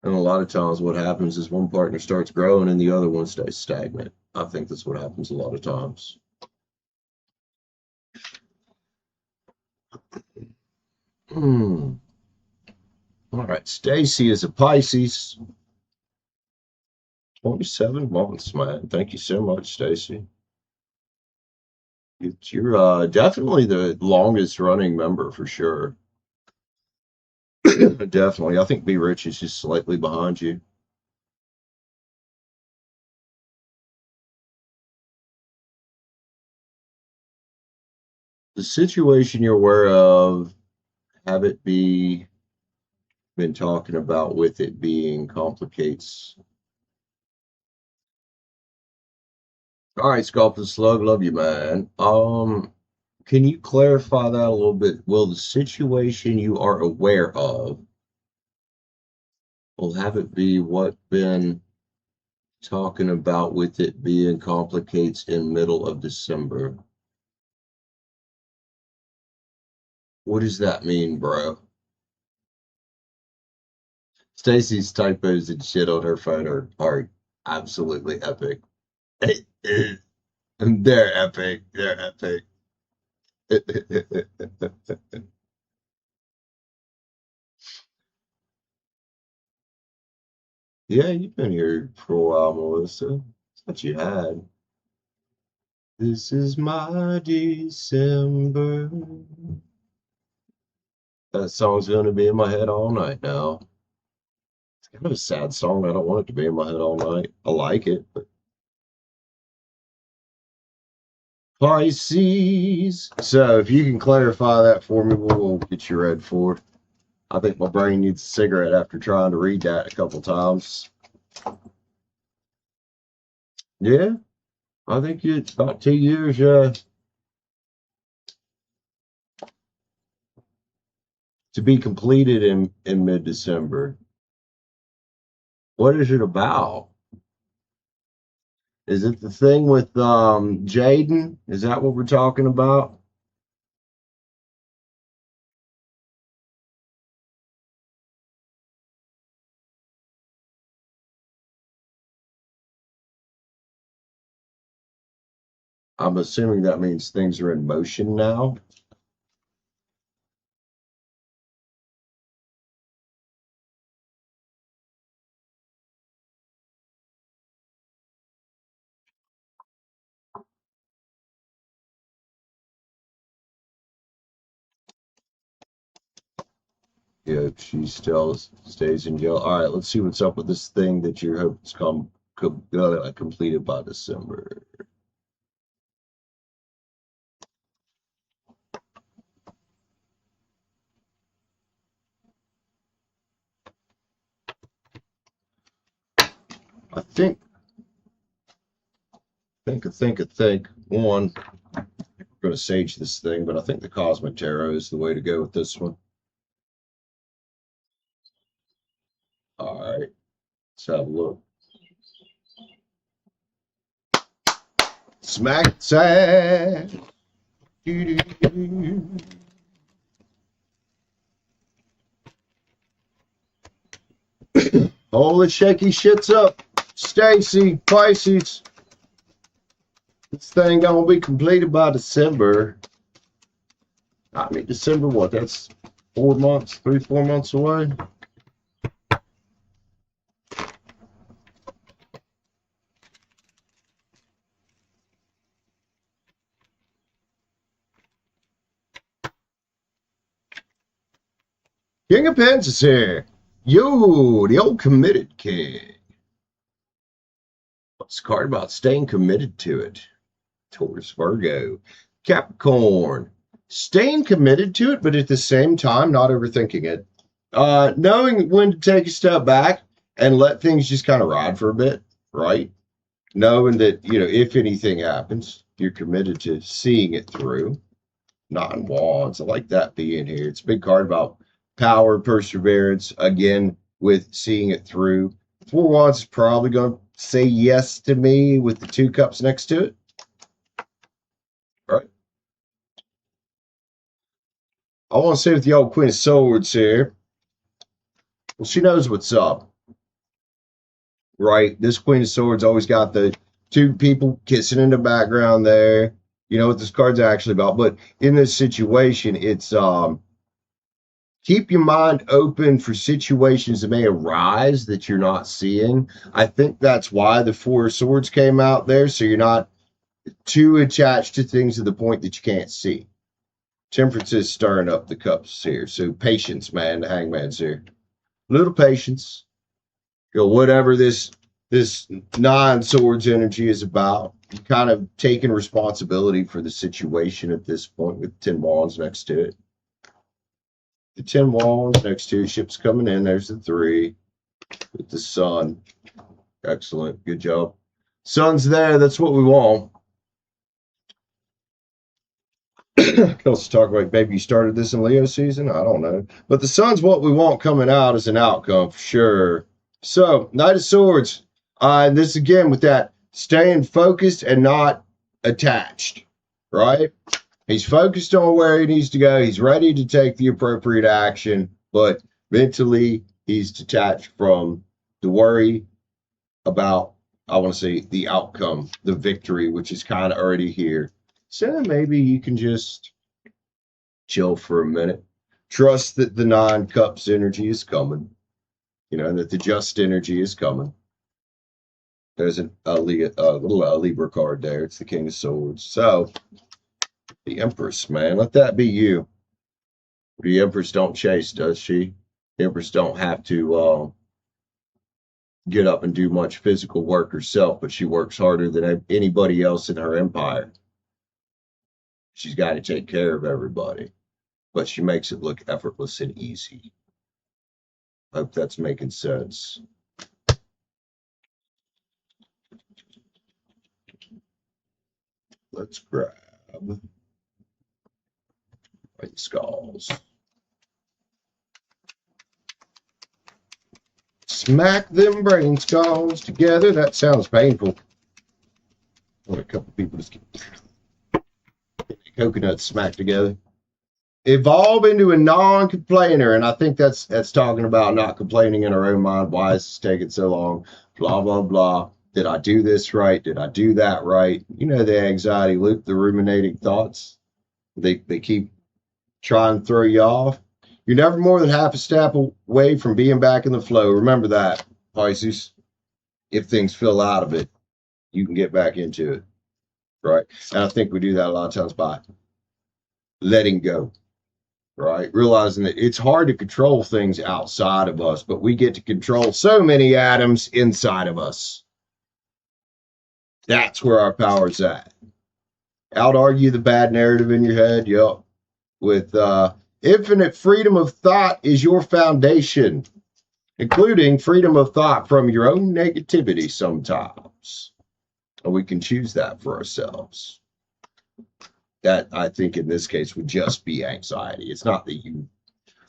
And a lot of times, what happens is one partner starts growing and the other one stays stagnant. I think that's what happens a lot of times. Hmm. All right, Stacy is a Pisces. 27 months, man. Thank you so much, Stacy. You're definitely the longest running member for sure. Definitely. I think B Rich is just slightly behind you. The situation you're aware of, have it be been talking about with it being complicates. All right, Sculpted Slug, love you, man. Can you clarify that a little bit? Will the situation you are aware of will have it be what been talking about with it being complicates in middle of December? What does that mean, bro? Stacy's typos and shit on her phone are absolutely epic. They're epic. They're epic. Yeah, you've been here for a while, Melissa. Thought you had. This is my December. That song's gonna be in my head all night now. It's kind of a sad song. I don't want it to be in my head all night. I like it, but Pisces. So if you can clarify that for me, we'll get you read for. I think my brain needs a cigarette after trying to read that a couple times. Yeah, I think it's about 2 years, to be completed in mid-December. What is it about? Is it the thing with Jaden? Is that what we're talking about? I'm assuming that means things are in motion now. Yeah, she still stays in jail. All right, let's see what's up with this thing that you hope is completed by December. I think. One, we're going to sage this thing, but I think the Cosmic Tarot is the way to go with this one. All right, let's have a look. Smack side. Holy shaky shit's up. Stacy, Pisces. This thing gonna be completed by December. I mean, December what? That's 4 months, 3-4 months away. King of Pens is here. Yo, the old committed king. What's the card about staying committed to it? Taurus, Virgo, Capricorn. Staying committed to it, but at the same time, not overthinking it. Knowing when to take a step back and let things just kind of ride for a bit, right? Knowing that, if anything happens, you're committed to seeing it through. 9 Wands. I like that being here. It's a big card about power, perseverance, again, with seeing it through. 4 Wands is probably going to say yes to me with the 2 cups next to it. Right? I want to say with the old Queen of Swords here, well, she knows what's up. Right? This Queen of Swords always got the 2 people kissing in the background there. You know what this card's actually about. But in this situation, it's keep your mind open for situations that may arise that you're not seeing. I think that's why the 4 of Swords came out there, so you're not too attached to things to the point that you can't see. Temperance is stirring up the cups here, so patience, man. The Hangman's here. Little patience. Whatever this 9 Swords energy is about, you're kind of taking responsibility for the situation at this point with 10 Wands next to it. The 10 Wands next to ships coming in. There's the 3 with the Sun. Excellent. Good job. Sun's there. That's what we want. Let's talk about maybe you started this in Leo season. I don't know. But the Sun's what we want coming out as an outcome for sure. So, Knight of Swords. And this again with that staying focused and not attached. Right? He's focused on where he needs to go. He's ready to take the appropriate action, but mentally he's detached from the worry about, I want to say, the outcome, the victory, which is kind of already here. So maybe you can just chill for a minute. Trust that the 9 Cups energy is coming, that the just energy is coming. There's a little Libra card there. It's the King of Swords. So, the Empress, man, let that be you. The Empress don't chase, does she? The Empress don't have to get up and do much physical work herself, but she works harder than anybody else in her empire. She's got to take care of everybody, but she makes it look effortless and easy. Hope that's making sense. Let's grab White Skulls. Smack them brain skulls together. That sounds painful. I want a couple people just get coconuts smacked together. Evolve into a non-complainer, and I think that's talking about not complaining in our own mind. Why is this taking so long? Blah blah blah. Did I do this right? Did I do that right? You know, the anxiety loop, the ruminating thoughts. They keep trying to throw you off. You're never more than half a step away from being back in the flow. Remember that, Pisces. If things feel out of it, you can get back into it, right? And I think we do that a lot of times by letting go, right? Realizing that it's hard to control things outside of us, but we get to control so many atoms inside of us. That's where our power's at. Out argue the bad narrative in your head, yep. With infinite freedom of thought is your foundation, including freedom of thought from your own negativity sometimes. And we can choose that for ourselves. That, I think, in this case, would just be anxiety. It's not that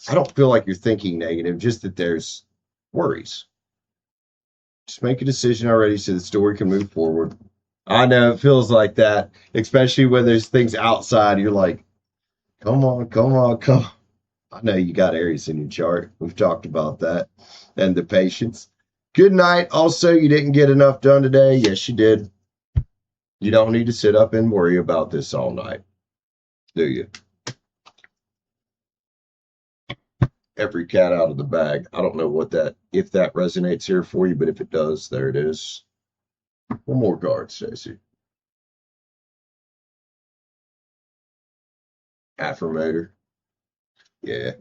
I don't feel like you're thinking negative, just that there's worries. Just make a decision already so the story can move forward. I know it feels like that, especially when there's things outside. You're like, come on, come on, come on. I know you got Aries in your chart. We've talked about that. And the patience. Good night. Also, you didn't get enough done today. Yes, you did. You don't need to sit up and worry about this all night, do you? Every cat out of the bag. I don't know if that resonates here for you, but if it does, there it is. One more card, Stacey. Affirmator. Yeah.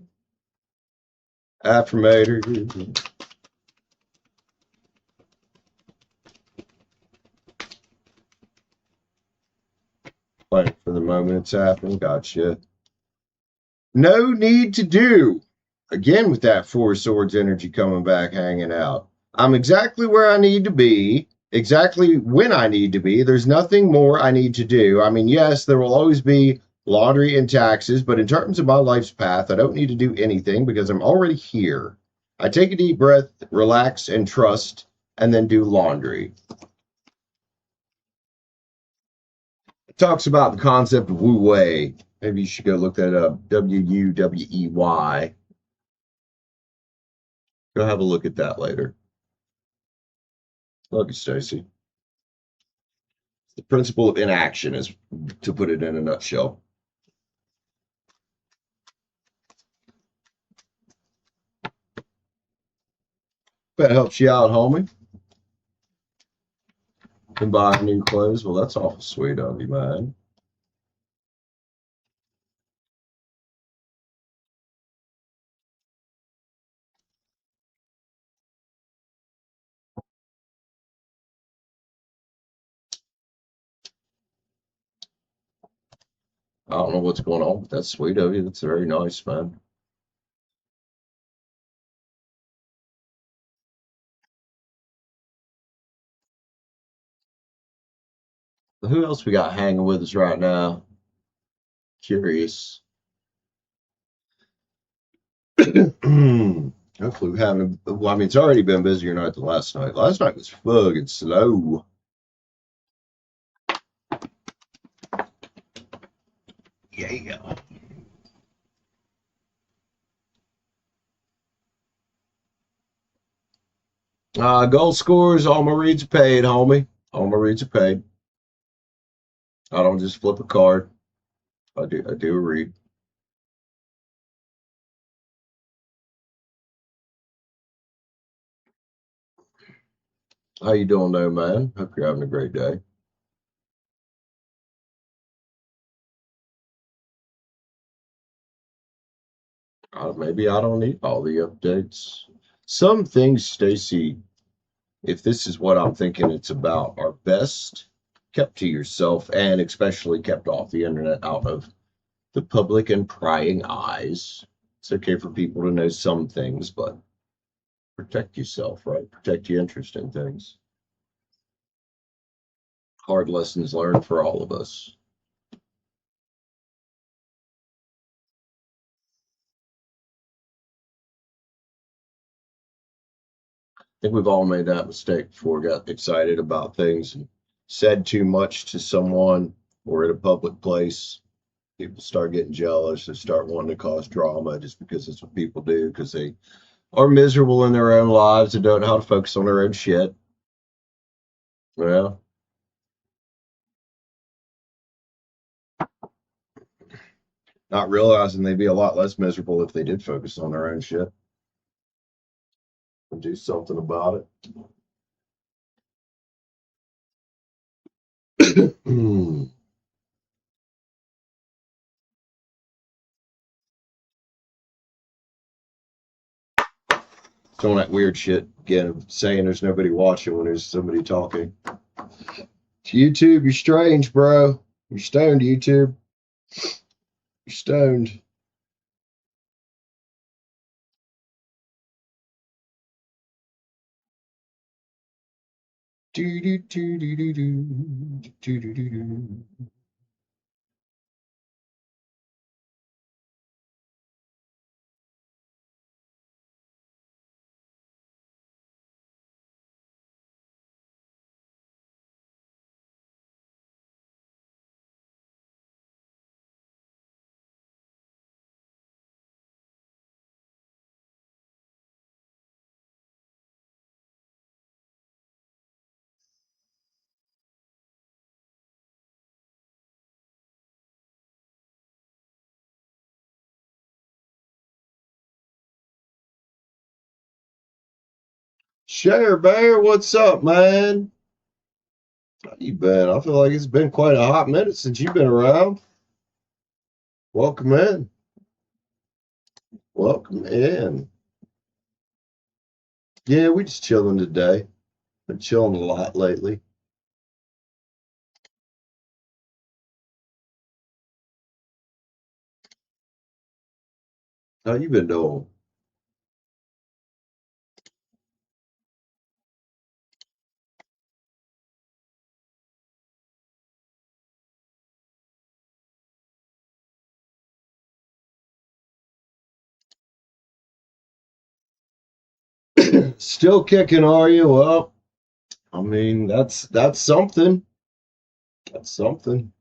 Affirmator. Wait for the moment it's happening. Gotcha. No need to do. Again, with that Four of Swords energy coming back, hanging out. I'm exactly where I need to be, exactly when I need to be. There's nothing more I need to do. I mean, yes, there will always be laundry and taxes, but in terms of my life's path, I don't need to do anything because I'm already here. I take a deep breath, relax, and trust, and then do laundry. It talks about the concept of Wu Wei. Maybe you should go look that up. W-U-W-E-Y. Go have a look at that later. Love you, Stacey. The principle of inaction is to put it in a nutshell. That helps you out, homie. Can buy new clothes. Well, that's awful sweet of you, man. I don't know what's going on, but that's sweet of you. That's very nice, man. Who else we got hanging with us right now? Curious. Hopefully we haven't. Well, I mean, it's already been busier night than last night. Last night was fucking slow. Yeah. Gold scores. All my reads are paid, homie. All my reads are paid. I don't just flip a card. I do a read. How you doing though, man? Hope you're having a great day. Maybe I don't need all the updates. Some things, Stacey, if this is what I'm thinking it's about, are best kept to yourself and especially kept off the internet, out of the public and prying eyes. It's okay for people to know some things, but protect yourself, right? Protect your interest in things. Hard lessons learned for all of us. I think we've all made that mistake before, got excited about things and said too much to someone or at a public place. People start getting jealous and start wanting to cause drama just because it's what people do, because they are miserable in their own lives and don't know how to focus on their own shit. Well, not realizing they'd be a lot less miserable if they did focus on their own shit and do something about it. Some of that weird shit again, saying there's nobody watching when there's somebody talking. YouTube, you're strange, bro. You're stoned, YouTube. You're stoned. Do do do do do do do do do do. Share Bear, what's up, man? How you been? I feel like it's been quite a hot minute since you've been around. Welcome in. Welcome in. Yeah, we just chilling today. Been chilling a lot lately. How you been doing? Still kicking, are you? Well, I mean, that's something. That's something.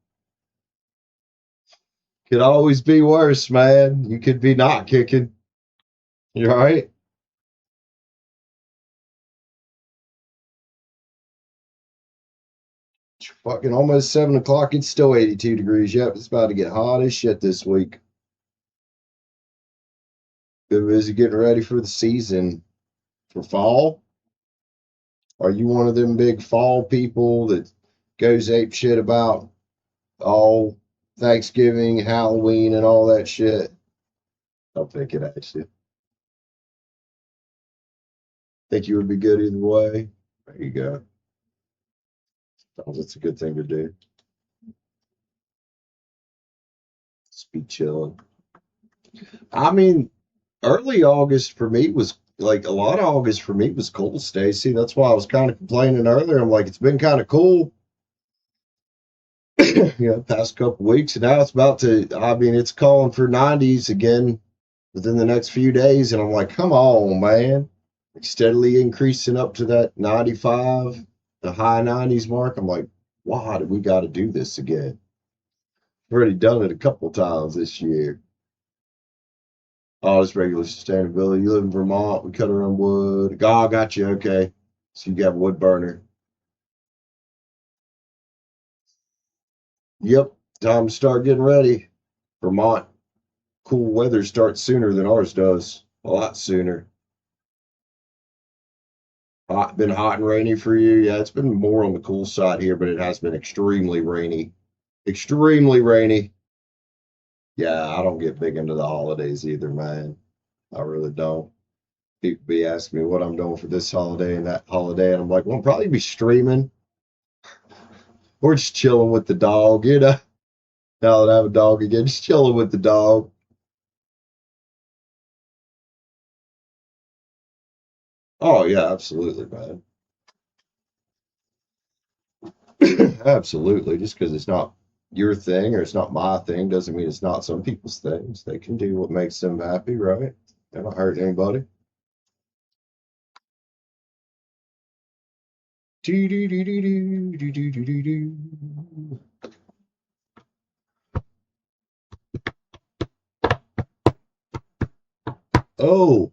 Could always be worse, man. You could be not kicking. You all right? It's fucking almost 7 o'clock. It's still 82 degrees. Yep, it's about to get hot as shit this week. Been busy getting ready for the season for fall. Are you one of them big fall people that goes ape shit about all Thanksgiving, Halloween, and all that shit? I'm thinking actually. Think you would be good either way. There you go. That's a good thing to do. Just be chilling. I mean, early August for me was like a lot of August for me was cold, Stacy. That's why I was kind of complaining earlier. I'm like, it's been kind of cool, past couple weeks, and now it's about to. I mean, it's calling for 90s again within the next few days, and I'm like, come on, man. Like steadily increasing up to that 95, the high 90s mark. I'm like, why do we got to do this again? I've already done it a couple times this year. Oh, it's regular sustainability. You live in Vermont. We cut our own wood. Oh, I got you. Okay. So you got a wood burner. Yep. Time to start getting ready. Vermont, cool weather starts sooner than ours does. A lot sooner. Been hot and rainy for you? Yeah, it's been more on the cool side here, but it has been extremely rainy. Extremely rainy. Yeah, I don't get big into the holidays either, man. I really don't. People be asking me what I'm doing for this holiday and that holiday, and I'm like, well, I'll probably be streaming or just chilling with the dog, Now that I have a dog again, just chilling with the dog. Oh yeah, absolutely, man. Absolutely. Just because it's not your thing or it's not my thing doesn't mean it's not some people's things. They can do what makes them happy, right? They're not hurting anybody. Do do do do do do do do do do. Oh,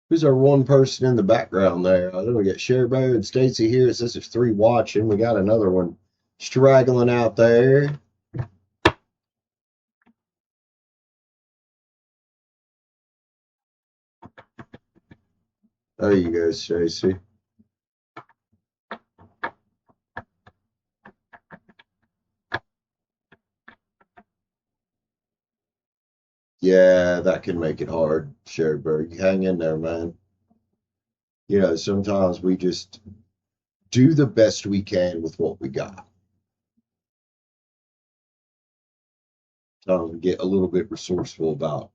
Who's our one person in the background there? I know we got Cherbo and Stacy here. It says there's 3 watching. We got another one straggling out there. There you go, Stacy. Yeah, that can make it hard, Cherbo. Hang in there, man. You know, sometimes we just do the best we can with what we got. Get a little bit resourceful about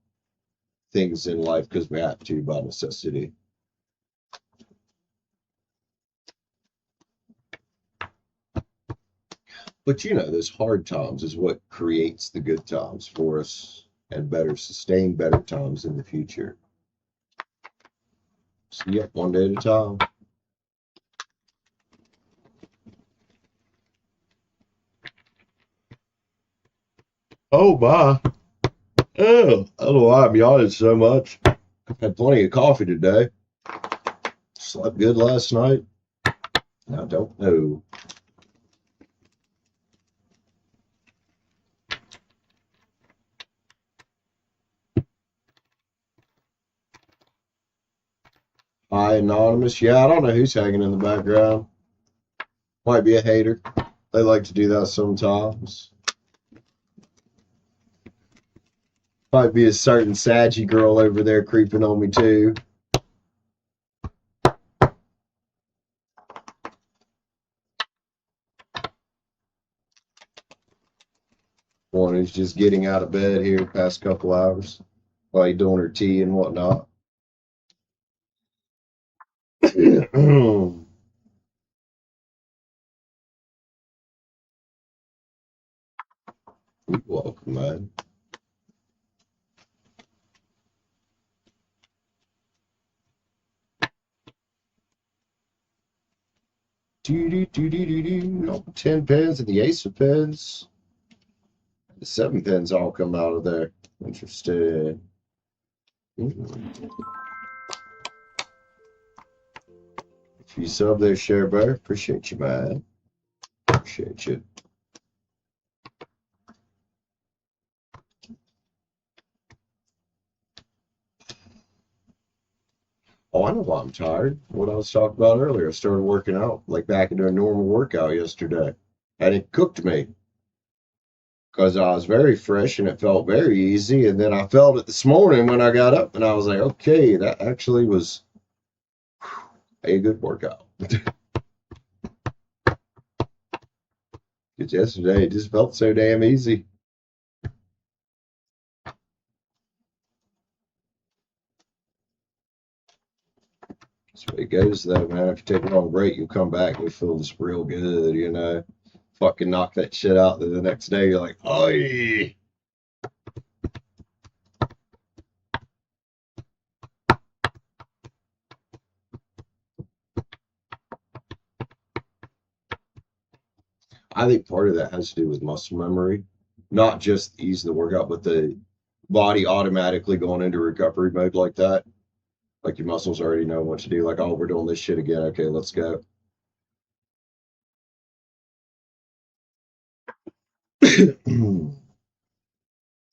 things in life because we have to by necessity. But you know, those hard times is what creates the good times for us and sustain better times in the future. So, yep, one day at a time. Oh, my. Oh, I don't know why I'm yawning so much. Had plenty of coffee today. Slept good last night. I don't know. Hi, Anonymous. Yeah, I don't know who's hanging in the background. Might be a hater. They like to do that sometimes. Might be a certain Saggy girl over there creeping on me, too. One who's just getting out of bed here past couple hours while you're doing her tea and whatnot. You're welcome, man. Do 10 pins and the ace of pins. The 7 pins all come out of there. Interesting. If you sub there, share bear, appreciate you, man. Appreciate you. Oh, I know why I'm tired. What I was talking about earlier. I started working out, like back into a normal workout yesterday. And it cooked me because I was very fresh and it felt very easy. And then I felt it this morning when I got up and I was like, okay, that actually was a good workout. Because yesterday it just felt so damn easy. That's the way it goes, though, man. If you take a long break, you'll come back and you feel just real good, you know. Fucking knock that shit out. Then the next day, you're like, oh, yeah. I think part of that has to do with muscle memory, not just the ease of the workout, but the body automatically going into recovery mode like that. Like your muscles already know what to do. Like, oh, we're doing this shit again. Okay, let's go.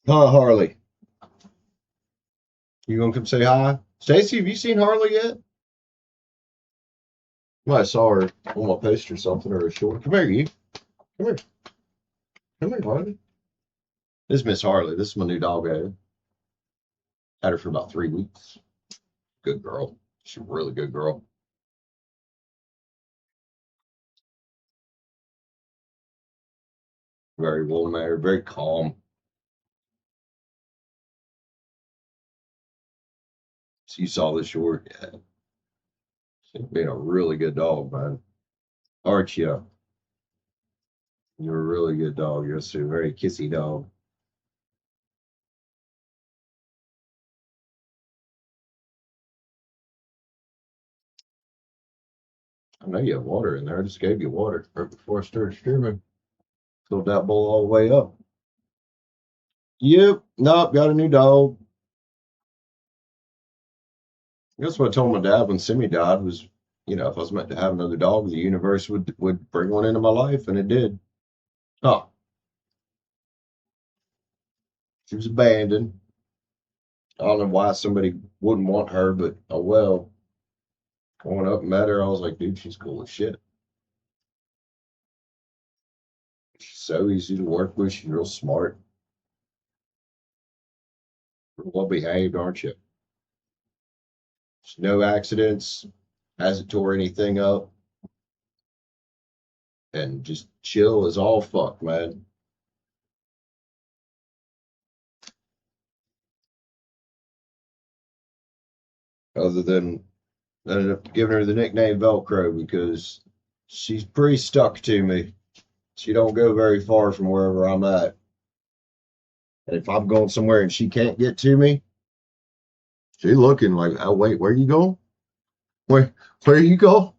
Huh, Harley? You gonna come say hi? Stacy, have you seen Harley yet? Well, I saw her on my post or something or a short. Come here, you. Come here. Come here, Harley. This is Miss Harley. This is my new dog. Had her for about 3 weeks. Good girl. She's a really good girl. Very well mannered, very calm. So you saw the short, yeah. She's been a really good dog, man. Aren't you? You're a really good dog. You're a very kissy dog. I know you have water in there. I just gave you water right before I started streaming. Filled that bowl all the way up. Yep. Nope. Got a new dog. That's what I told my dad when Simi died was, you know, if I was meant to have another dog, the universe would bring one into my life, and it did. Oh, she was abandoned. I don't know why somebody wouldn't want her, but oh well. Going up and met her, I was like, dude, she's cool as shit. She's so easy to work with. She's real smart, real well behaved, aren't you? No accidents, hasn't tore anything up, and just chill as all fuck, man. Other than I ended up giving her the nickname Velcro because she's pretty stuck to me. She don't go very far from wherever I'm at. And if I'm going somewhere and she can't get to me, she looking like, oh wait, where you going? Where you go?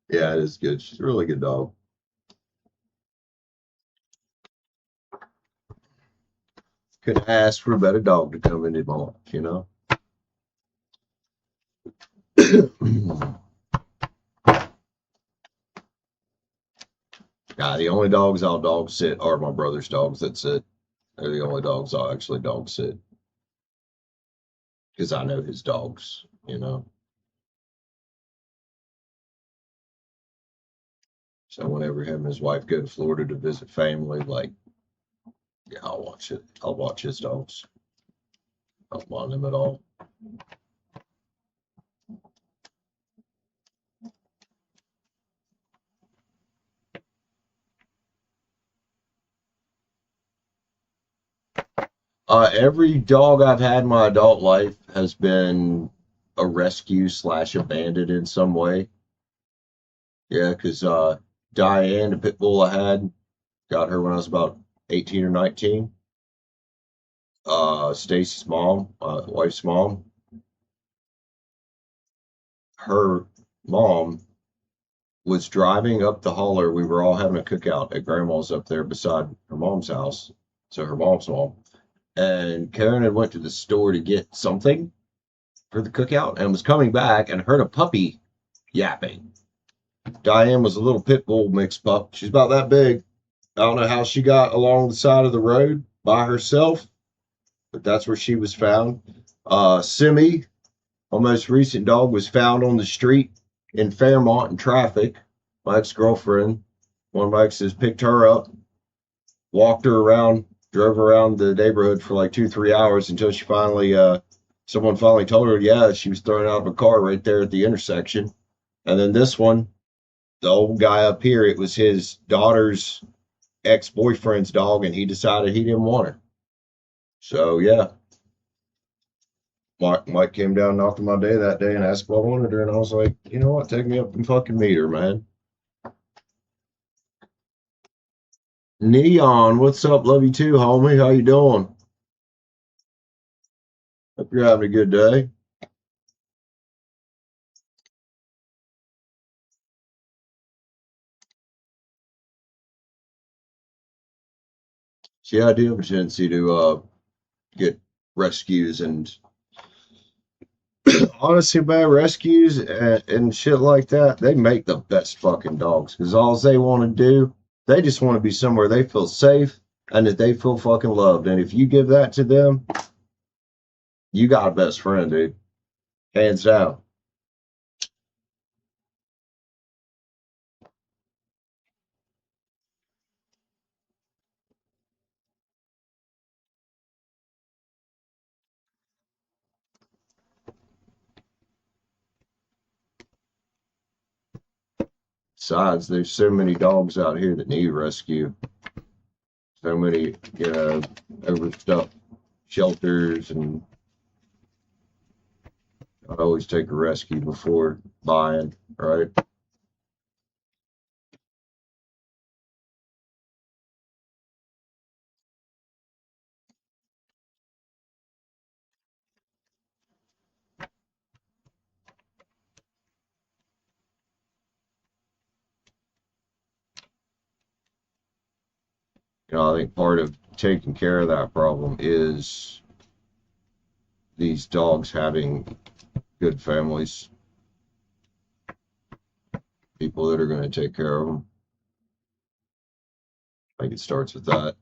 Yeah, it is good. She's a really good dog. Couldn't ask for a better dog to come into my life, you know? God, the only dogs I'll dog sit are my brother's dogs. That's it. They're the only dogs I'll actually dog sit because I know his dogs, you know? So whenever him and his wife go to Florida to visit family, like, yeah, I'll watch it. I'll watch his dogs. I don't mind them at all. Every dog I've had in my adult life has been a rescue slash abandoned in some way. Yeah, because Diane, the pit bull I had, got her when I was about 18 or 19. Stacy's mom, wife's mom, her mom was driving up the holler. We were all having a cookout at grandma's up there beside her mom's house. So her mom's mom. And Karen had went to the store to get something for the cookout and was coming back and heard a puppy yapping. Diane was a little pit bull mixed pup. She's about that big. I don't know how she got along the side of the road by herself, but that's where she was found. Simi, my most recent dog, was found on the street in Fairmont in traffic. My ex-girlfriend, one of my exes, picked her up, walked her around, drove around the neighborhood for like 2, 3 hours until she finally, someone finally told her, yeah, she was thrown out of a car right there at the intersection. And then this one, the old guy up here, it was his daughter's ex-boyfriend's dog, and he decided he didn't want her. So yeah, Mike came down, knocked on my day that day, and asked if I wanted her, and I was like, you know what, take me up and fucking meet her, man. Neon, what's up? Love you too, homie. How you doing? Hope you're having a good day. See, I do have a tendency to get rescues, and honestly, man, rescues and shit like that, they make the best fucking dogs because all they want to do, they just want to be somewhere they feel safe and that they feel fucking loved. And if you give that to them, you got a best friend, dude. Hands down. Besides, there's so many dogs out here that need rescue. So many, you know, overstuffed shelters, and I always take a rescue before buying, right? You know, I think part of taking care of that problem is these dogs having good families, people that are going to take care of them. I think it starts with that.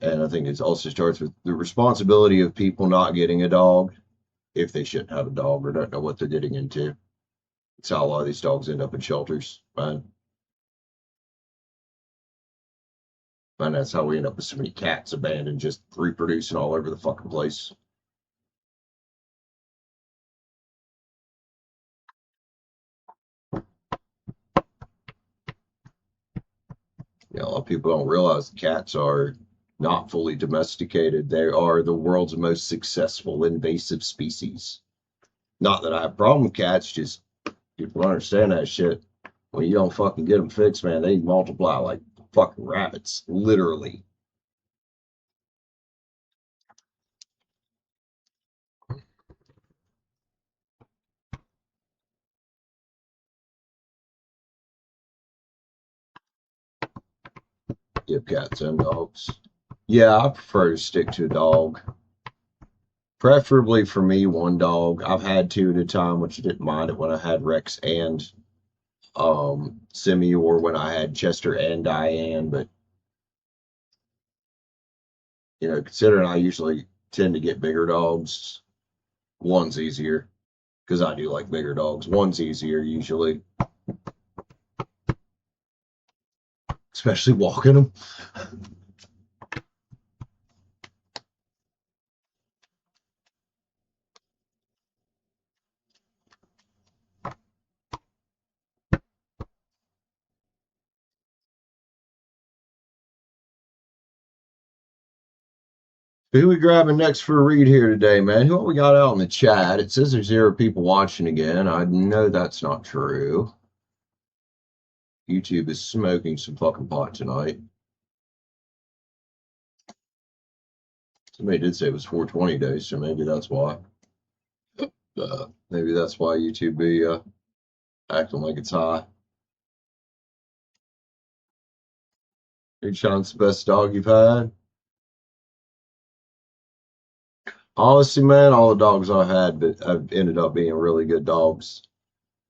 And I think it also starts with the responsibility of people not getting a dog if they shouldn't have a dog or don't know what they're getting into. It's how a lot of these dogs end up in shelters, man. And that's how we end up with so many cats abandoned, just reproducing all over the fucking place. A lot of people don't realize cats are not fully domesticated. They are the world's most successful invasive species. Not that I have a problem with cats, just people don't understand that shit. When you don't fucking get them fixed, man, they multiply like fucking rabbits, literally. Give cats and dogs. Yeah, I prefer to stick to a dog. Preferably for me, one dog. I've had two at a time, which I didn't mind it when I had Rex and Simi, or when I had Chester and Diane. But considering I usually tend to get bigger dogs, one's easier because I do like bigger dogs. One's easier usually, especially walking them. Who we grabbing next for a read here today, man? Who we got out in the chat? It says there's 0 people watching again. I know that's not true. YouTube is smoking some fucking pot tonight. Somebody did say it was 420 days, so maybe that's why. Maybe that's why YouTube be acting like it's high. Hey, Sean's the best dog you've had? Honestly, man, all the dogs I had but have ended up being really good dogs.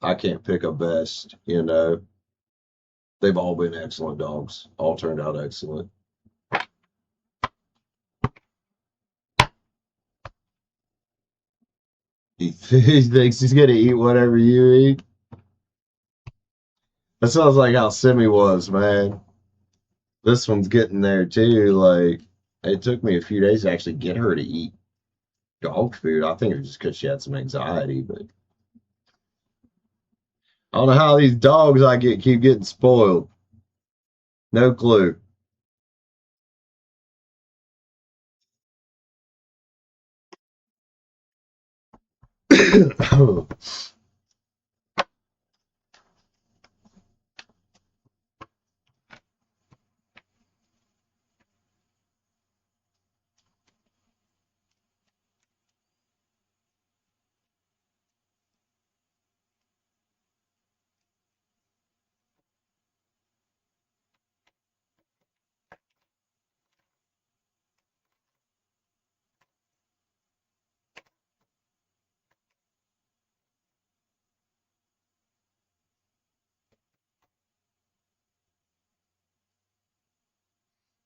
I can't pick a best, They've all been excellent dogs. All turned out excellent. He thinks he's gonna eat whatever you eat. That sounds like how Simi was, man. This one's getting there too. Like, it took me a few days to actually get her to eat dog food. I think it was just because she had some anxiety, but I don't know how these dogs I get keep getting spoiled. No clue.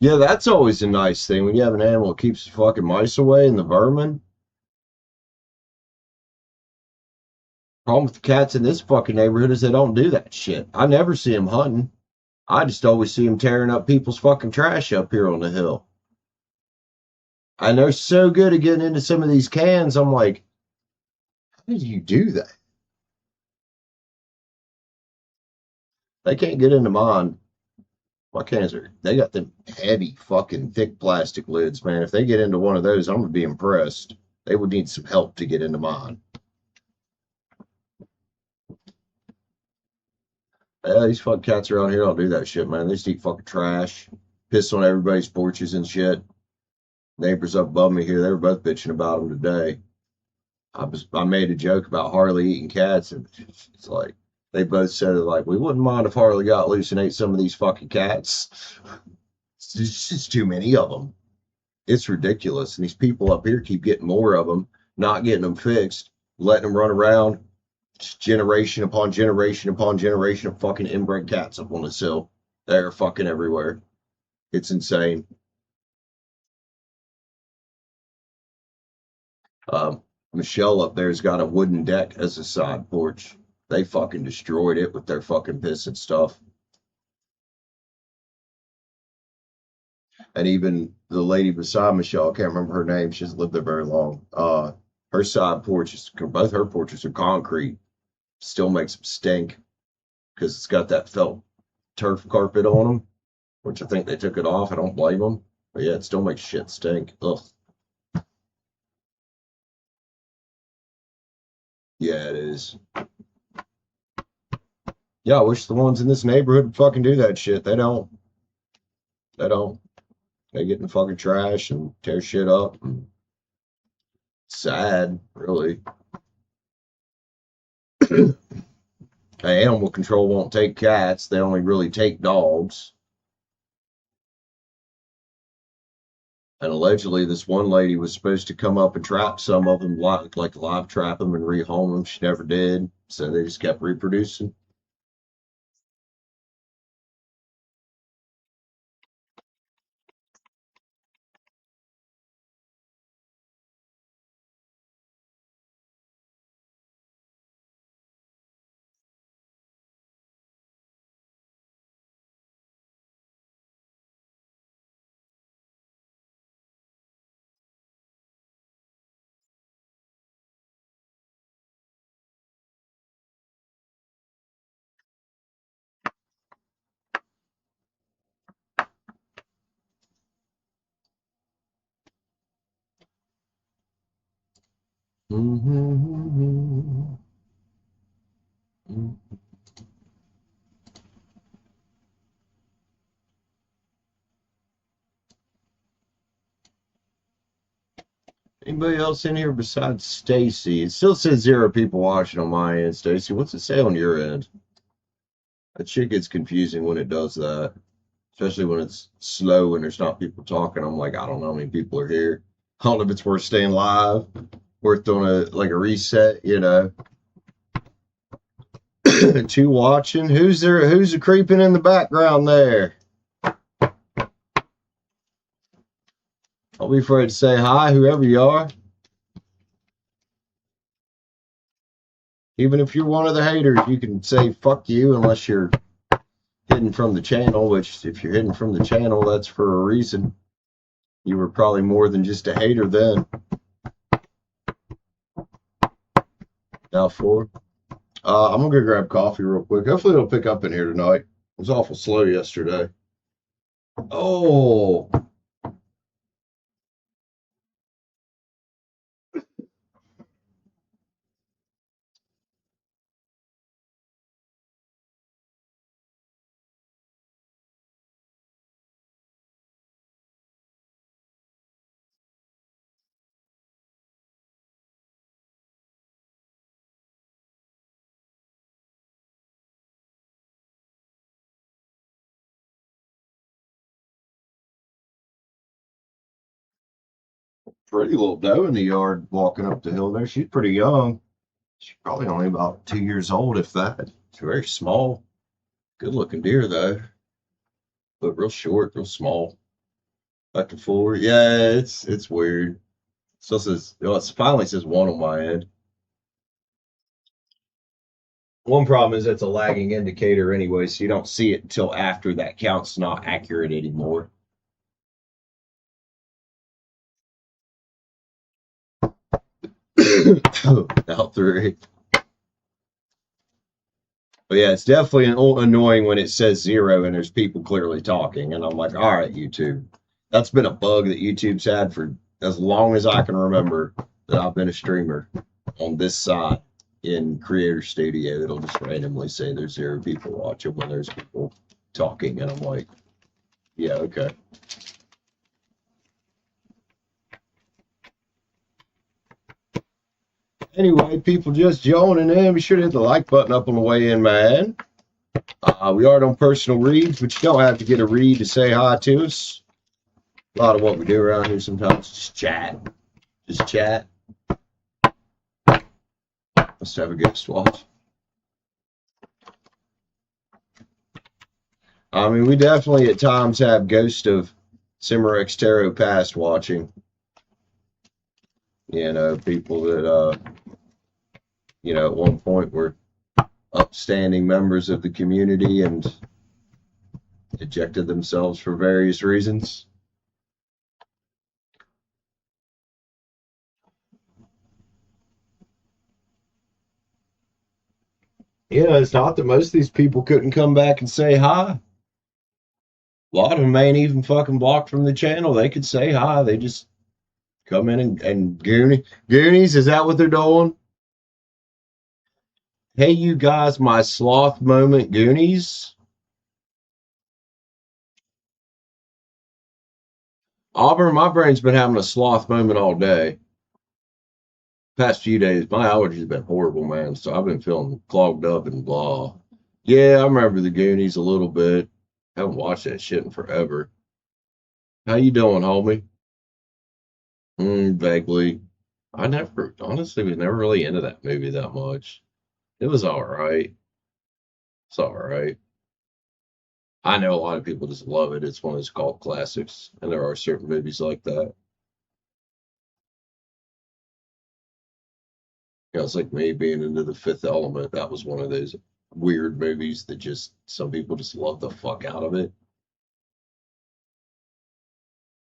Yeah, that's always a nice thing when you have an animal that keeps the fucking mice away and the vermin. Problem with the cats in this fucking neighborhood is they don't do that shit. I never see them hunting. I just always see them tearing up people's fucking trash up here on the hill. And they're so good at getting into some of these cans. I'm like, how did you do that? They can't get into mine. My cans they got them heavy fucking thick plastic lids, man. If they get into one of those, I'm gonna be impressed. They would need some help to get into mine. Yeah, these fucking cats around here don't do that shit, man. They just eat fucking trash, piss on everybody's porches and shit. Neighbors up above me here, they were both bitching about them today. I made a joke about Harley eating cats, and it's like they both said it like we wouldn't mind if Harley got loose and ate some of these fucking cats. It's just too many of them. It's ridiculous. And these people up here keep getting more of them, not getting them fixed, letting them run around, just generation upon generation upon generation of fucking inbred cats up on this hill. They're fucking everywhere. It's insane. Michelle up there's got a wooden deck as a side porch. They fucking destroyed it with their fucking piss and stuff. And even the lady beside Michelle, I can't remember her name, she hasn't lived there very long. Her side porches, both her porches are concrete, still makes them stink because it's got that felt turf carpet on them, which I think they took it off. I don't blame them. But yeah, it still makes shit stink. Ugh. Yeah, it is. Yeah, I wish the ones in this neighborhood would fucking do that shit. They don't. They don't. They get in fucking trash and tear shit up. And sad, really. Animal control won't take cats. They only really take dogs. And allegedly, this one lady was supposed to come up and trap some of them, like live trap them and rehome them. She never did. So they just kept reproducing. Mm-hmm. Anybody else in here besides Stacy? It still says 0 people watching on my end, Stacy. What's it say on your end? That shit gets confusing when it does that, especially when it's slow and there's not people talking. I'm like, I don't know how many people are here. I don't know if it's worth staying live, worth doing a reset, you know. 2 watching. Who's there? Who's creeping in the background there? Don't be afraid to say hi, whoever you are. Even if you're one of the haters, you can say fuck you unless you're hidden from the channel, which if you're hidden from the channel, that's for a reason. You were probably more than just a hater then. Now 4. I'm gonna go grab coffee real quick. Hopefully it'll pick up in here tonight. It was awful slow yesterday. Oh. Pretty little doe in the yard walking up the hill there. She's pretty young. She's probably only about 2 years old, if that. She's very small. Good looking deer though. But real short, real small. Back and forward. Yeah, it's weird. Still says it finally says 1 on my end. One problem is it's a lagging indicator anyway, so you don't see it until after that count's not accurate anymore. Now 3. But yeah, it's definitely annoying when it says 0 and there's people clearly talking. And I'm like, all right, YouTube. That's been a bug that YouTube's had for as long as I can remember that I've been a streamer on this side in Creator Studio. It'll just randomly say there's 0 people watching when there's people talking. And I'm like, yeah, okay. Anyway, people just joining in, be sure to hit the like button up on the way in, man. We are on personal reads, but you don't have to get a read to say hi to us. A lot of what we do around here sometimes is just chat. Just chat. Let's have a ghost watch. I mean, we definitely at times have Ghost of Cimarex Tarot Past watching. You know, people that, you know, at one point were upstanding members of the community and ejected themselves for various reasons. Yeah, it's not that most of these people couldn't come back and say hi. A lot of them ain't even fucking blocked from the channel. They could say hi. They just come in and Goonies, is that what they're doing? Hey, you guys, my sloth moment, Goonies. Auburn, my brain's been having a sloth moment all day. Past few days, my allergies have been horrible, man. So I've been feeling clogged up and blah. Yeah, I remember the Goonies a little bit. Haven't watched that shit in forever. How you doing, homie? Vaguely. I never, honestly, was never really into that movie that much. It was all right. It's all right. I know a lot of people just love it. It's one of those cult classics, and there are certain movies like that. You know, it's like me being into The Fifth Element. That was one of those weird movies that just some people just love the fuck out of it.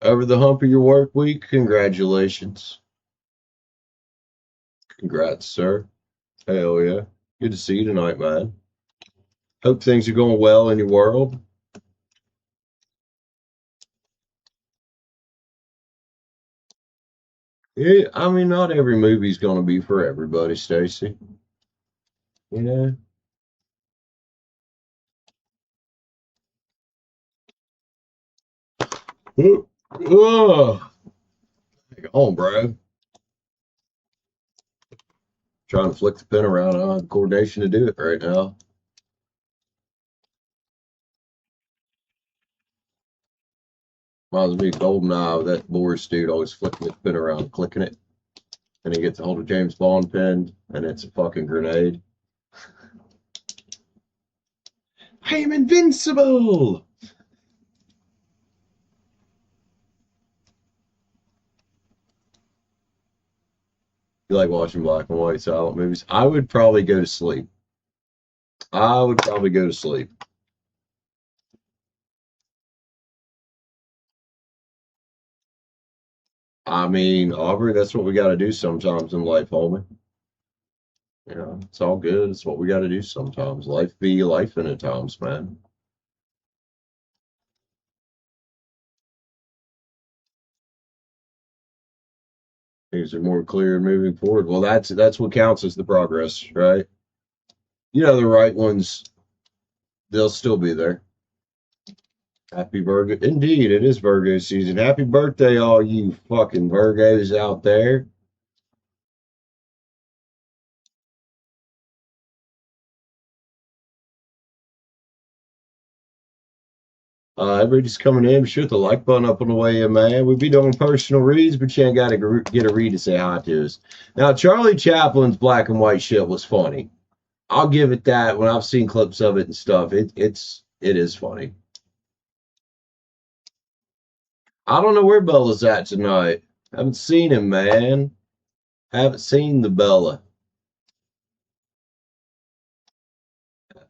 Over the hump of your work week, congratulations. Congrats, sir. Hell yeah. Good to see you tonight, man. Hope things are going well in your world. Yeah, I mean, not every movie's going to be for everybody, Stacy. You know? Oh, come on, bro. Trying to flick the pen around. I don't have the coordination to do it right now. Reminds me of GoldenEye with that Boris dude always flicking the pen around, clicking it. And he gets a hold of James Bond pen, and it's a fucking grenade. I am invincible! You like watching black and white silent movies? I would probably go to sleep. I would probably go to sleep. I mean, Aubrey, that's what we got to do sometimes in life, homie. You know, it's all good. It's what we got to do sometimes. Life be life in at times, man. Things are more clear moving forward. Well, that's what counts as the progress, right? You know, the right ones, they'll still be there. Happy Virgo. Indeed, it is Virgo season. Happy birthday, all you fucking Virgos out there. Everybody's coming in. Be sure the like button up on the way in, man. We be doing personal reads, but you ain't got to get a read to say hi to us. Now, Charlie Chaplin's black and white shit was funny. I'll give it that. When I've seen clips of it and stuff, it is funny. I don't know where Bella's at tonight. Haven't seen him, man. Haven't seen the Bella.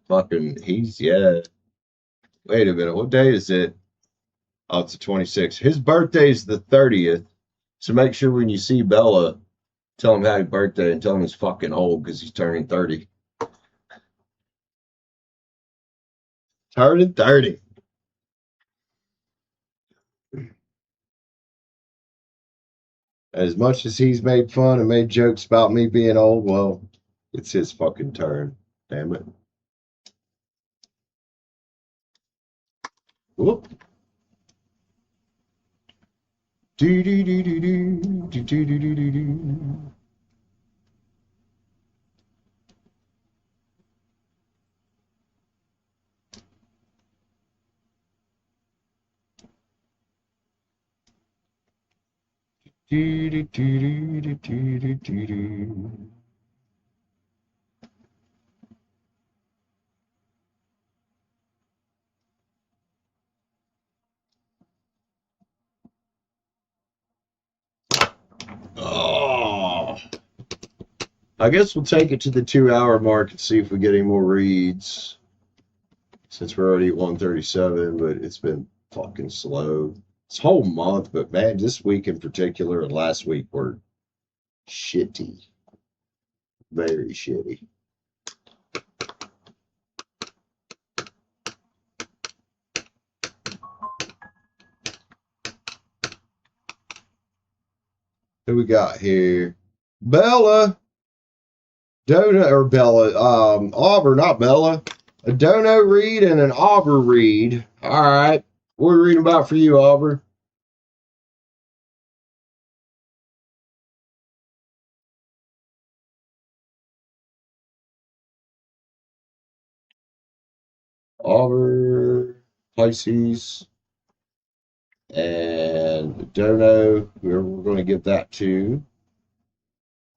Fucking, yeah. Wait a minute. What day is it? Oh, it's the 26th. His birthday's the 30th. So make sure when you see Bella, tell him happy birthday and tell him he's fucking old because he's turning 30. Turning 30. As much as he's made fun and made jokes about me being old, well, it's his fucking turn. Damn it. Whoop. Do do do do do do do do do do do. Do, do, do, do, do, do, do, do. Oh, I guess we'll take it to the 2 hour mark and see if we get any more reads. Since we're already at 137, but it's been fucking slow. This whole month, but man, this week in particular and last week were shitty. Very shitty. Who we got here? Bella. Donut or Bella. Auburn, not Bella. A dono read and an Auburn read. All right. What are we reading about for you, Auburn? Auburn, Pisces, and Dono. We're going to give that to.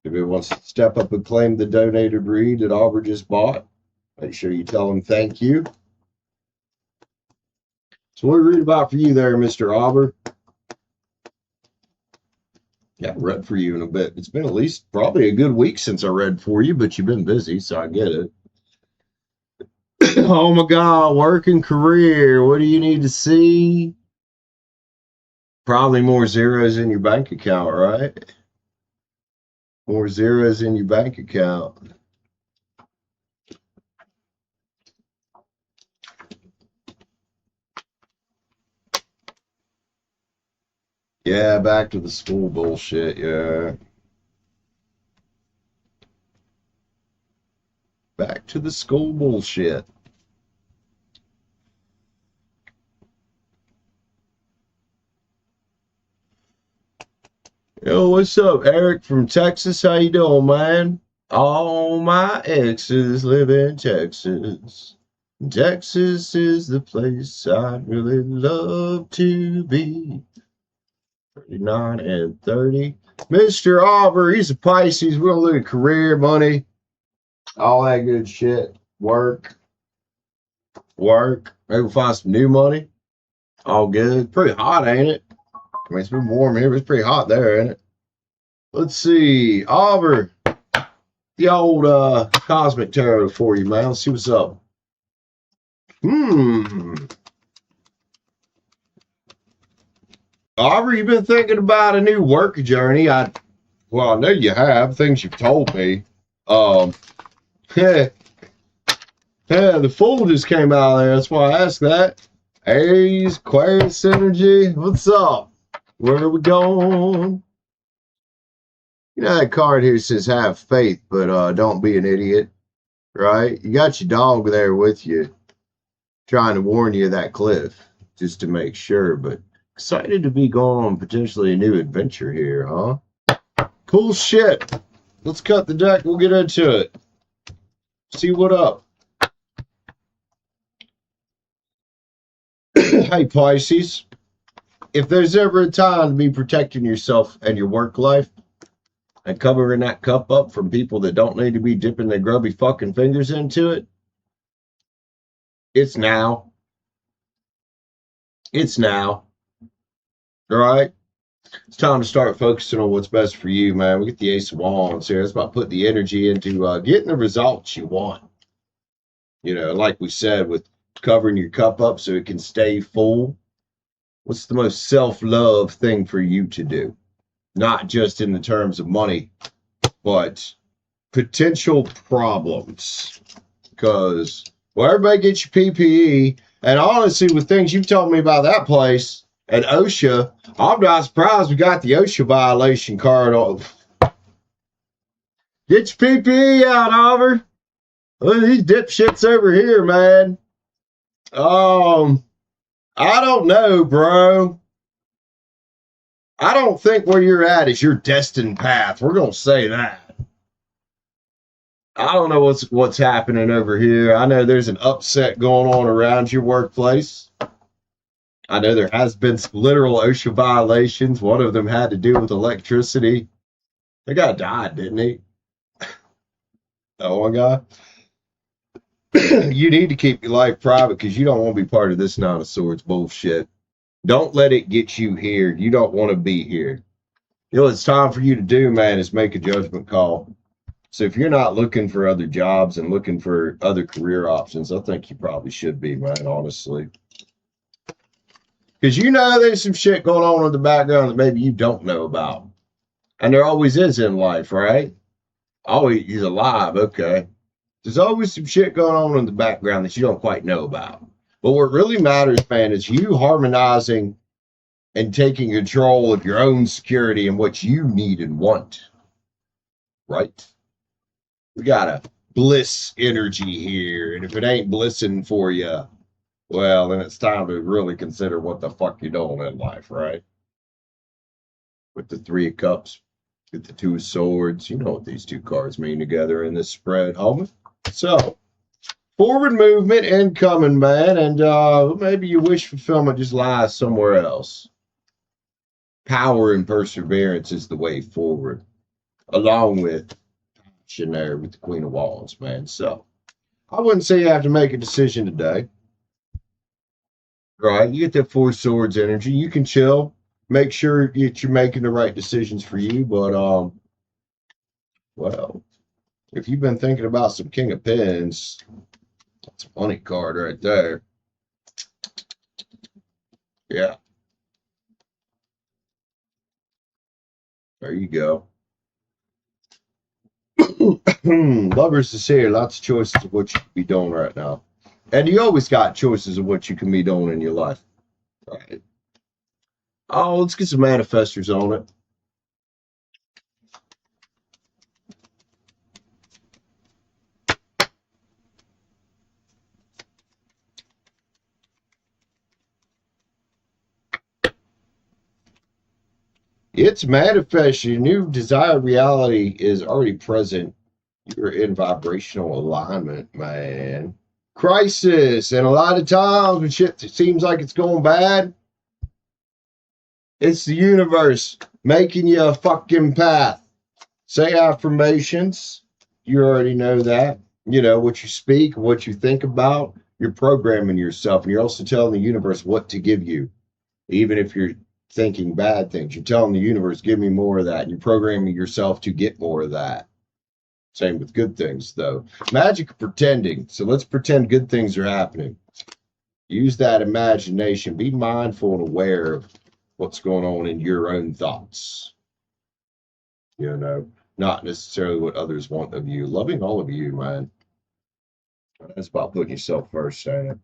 If anyone wants to step up and claim the donated read that Auburn just bought, make sure you tell them thank you. So what do we read about for you there, Mr. Auburn? Yeah, I read for you in a bit. It's been at least probably a good week since I read for you, but you've been busy, so I get it. Oh my God, work and career. What do you need to see? Probably more zeros in your bank account, right? More zeros in your bank account. Yeah, back to the school bullshit, yeah. Back to the school bullshit. Yo, what's up, Eric from Texas? How you doing, man? All my exes live in Texas. Texas is the place I'd really love to be. 39 and 30. Mr. Auburn, he's a Pisces. We're going to look at career, money, all that good shit. Work. Maybe we'll find some new money. All good. Pretty hot, ain't it? I mean, it's been warm here, but it's pretty hot there, ain't it? Let's see. Auburn, the old Cosmic Tarot for you, man. Let's see what's up. Aubrey, you've been thinking about a new work journey. I know you have. Things you've told me. The Fool just came out there. That's why I asked that. Aries, Aquarius energy. What's up? Where are we going? You know that card here says have faith, but don't be an idiot. Right? You got your dog there with you, trying to warn you of that cliff, just to make sure, but excited to be going on potentially a new adventure here, huh? Cool shit. Let's cut the deck. We'll get into it. See what up. Hey, Pisces. If there's ever a time to be protecting yourself and your work life and covering that cup up from people that don't need to be dipping their grubby fucking fingers into it, it's now. It's now. All right? It's time to start focusing on what's best for you, man. We get the Ace of Wands here. It's about putting the energy into getting the results you want. You know, like we said, with covering your cup up so it can stay full. What's the most self-love thing for you to do? Not just in the terms of money, but potential problems. Because, well, everybody gets your PPE. And honestly, with things you've told me about that place and OSHA, I'm not surprised we got the OSHA violation card on. Get your PPE out, Auburn. Look at these dipshits over here, man. I don't know, bro. I don't think where you're at is your destined path. We're gonna say that. I don't know what's happening over here. I know there's an upset going on around your workplace. I know there has been some literal OSHA violations. One of them had to do with electricity. The guy died, didn't he? That one guy. You need to keep your life private because you don't want to be part of this Nine of Swords bullshit. Don't let it get you here. You don't want to be here. You know what it's time for you to do, man, is make a judgment call. So if you're not looking for other jobs and looking for other career options, I think you probably should be, man, honestly. Because you know there's some shit going on in the background that maybe you don't know about. And there always is in life, right? Always, he's alive, okay. There's always some shit going on in the background that you don't quite know about. But what really matters, man, is you harmonizing and taking control of your own security and what you need and want. Right? We got a bliss energy here. And if it ain't blissing for you, well, then it's time to really consider what the fuck you're doing in life, right? With the Three of Cups, with the Two of Swords. You know what these two cards mean together in this spread, homie. So, forward movement incoming, man, and maybe your wish fulfillment just lies somewhere else. Power and perseverance is the way forward, along with passion there with the Queen of Wands, man. So, I wouldn't say you have to make a decision today. Right? You get that Four of Swords energy. You can chill. Make sure that you're making the right decisions for you, but, well, if you've been thinking about some King of Pens, that's a money card right there. Yeah. There you go. Lovers is here. Lots of choices of what you can be doing right now. And you always got choices of what you can be doing in your life. All right. Oh, let's get some manifestors on it. It's manifest. Your new desired reality is already present. You're in vibrational alignment, man. Crisis. And a lot of times when shit seems like it's going bad, it's the universe making you a fucking path. Say affirmations. You already know that. You know, what you speak, what you think about, you're programming yourself. And you're also telling the universe what to give you. Even if you're thinking bad things, you're telling the universe, give me more of that. And you're programming yourself to get more of that. Same with good things, though. Magic of pretending. So let's pretend good things are happening. Use that imagination. Be mindful and aware of what's going on in your own thoughts. You know, not necessarily what others want of you. Loving all of you, man. That's about putting yourself first, ain't it?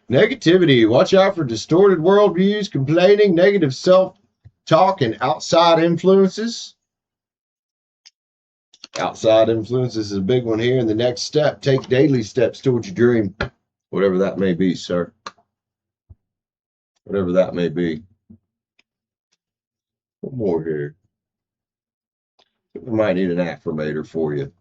Negativity. Watch out for distorted worldviews, complaining, negative self-talk, and outside influences. Outside influences is a big one here. And the next step, take daily steps towards your dream. Whatever that may be, sir. Whatever that may be. One more here. We might need an affirmator for you.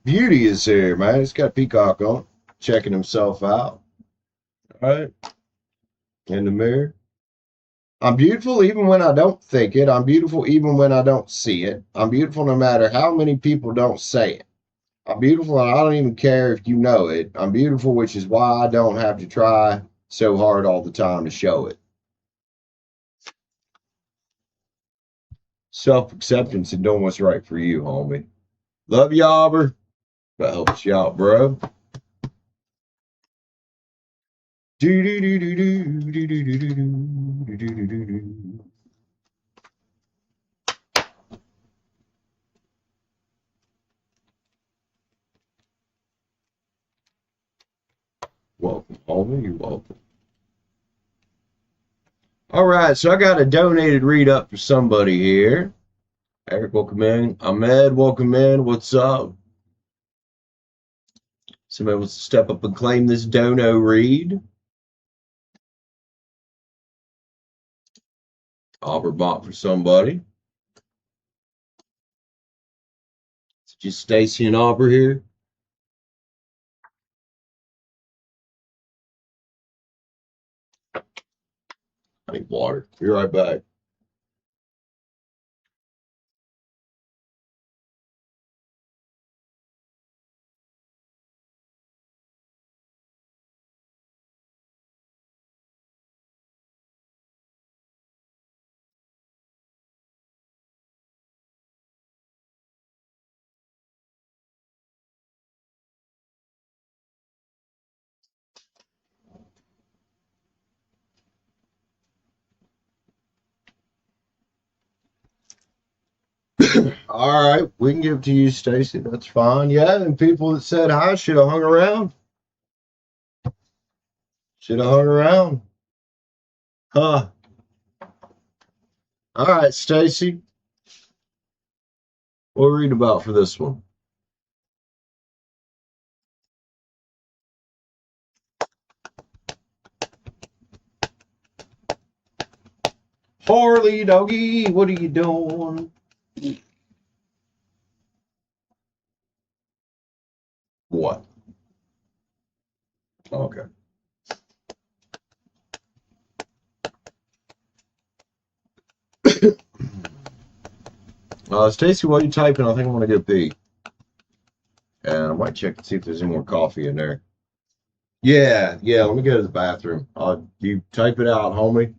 Beauty is here, man. It's got Peacock on, checking himself out. All right. In the mirror. I'm beautiful even when I don't think it. I'm beautiful even when I don't see it. I'm beautiful no matter how many people don't say it. I'm beautiful and I don't even care if you know it. I'm beautiful, which is why I don't have to try so hard all the time to show it. Self-acceptance and doing what's right for you, homie. Love you, Auburn. That helps you out, bro. Welcome, homie. You're welcome. All right, so I got a donated read up for somebody here. Eric, welcome in. Ahmed, welcome in. What's up? Somebody wants to step up and claim this dono read. Auberbach for somebody. It's just Stacy and Auber here. I need water. Be right back. All right, we can give it to you, Stacy. That's fine. Yeah, and people that said hi should have hung around. Should have hung around. Huh. All right, Stacy. What are we reading about for this one? Harley doggy, what are you doing? What? Okay. Stacy, while you typing, I think I'm gonna go pee. And I might check and see if there's any more coffee in there. Yeah, yeah, let me go to the bathroom. You type it out, homie.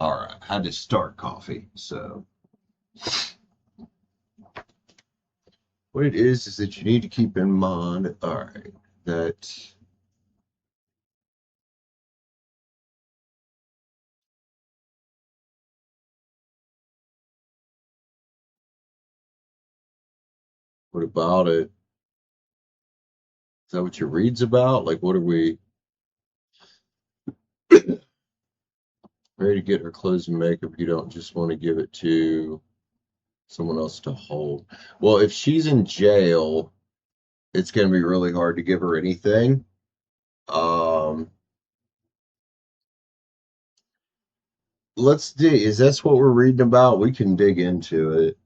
All right, I had to start coffee, so what it is that you need to keep in mind, all right, that what about it? Is that what your read's about? Like, what are we ready to get her clothes and makeup? You don't just want to give it to someone else to hold. Well, if she's in jail, it's going to be really hard to give her anything. Let's dig. Is that's what we're reading about? We can dig into it.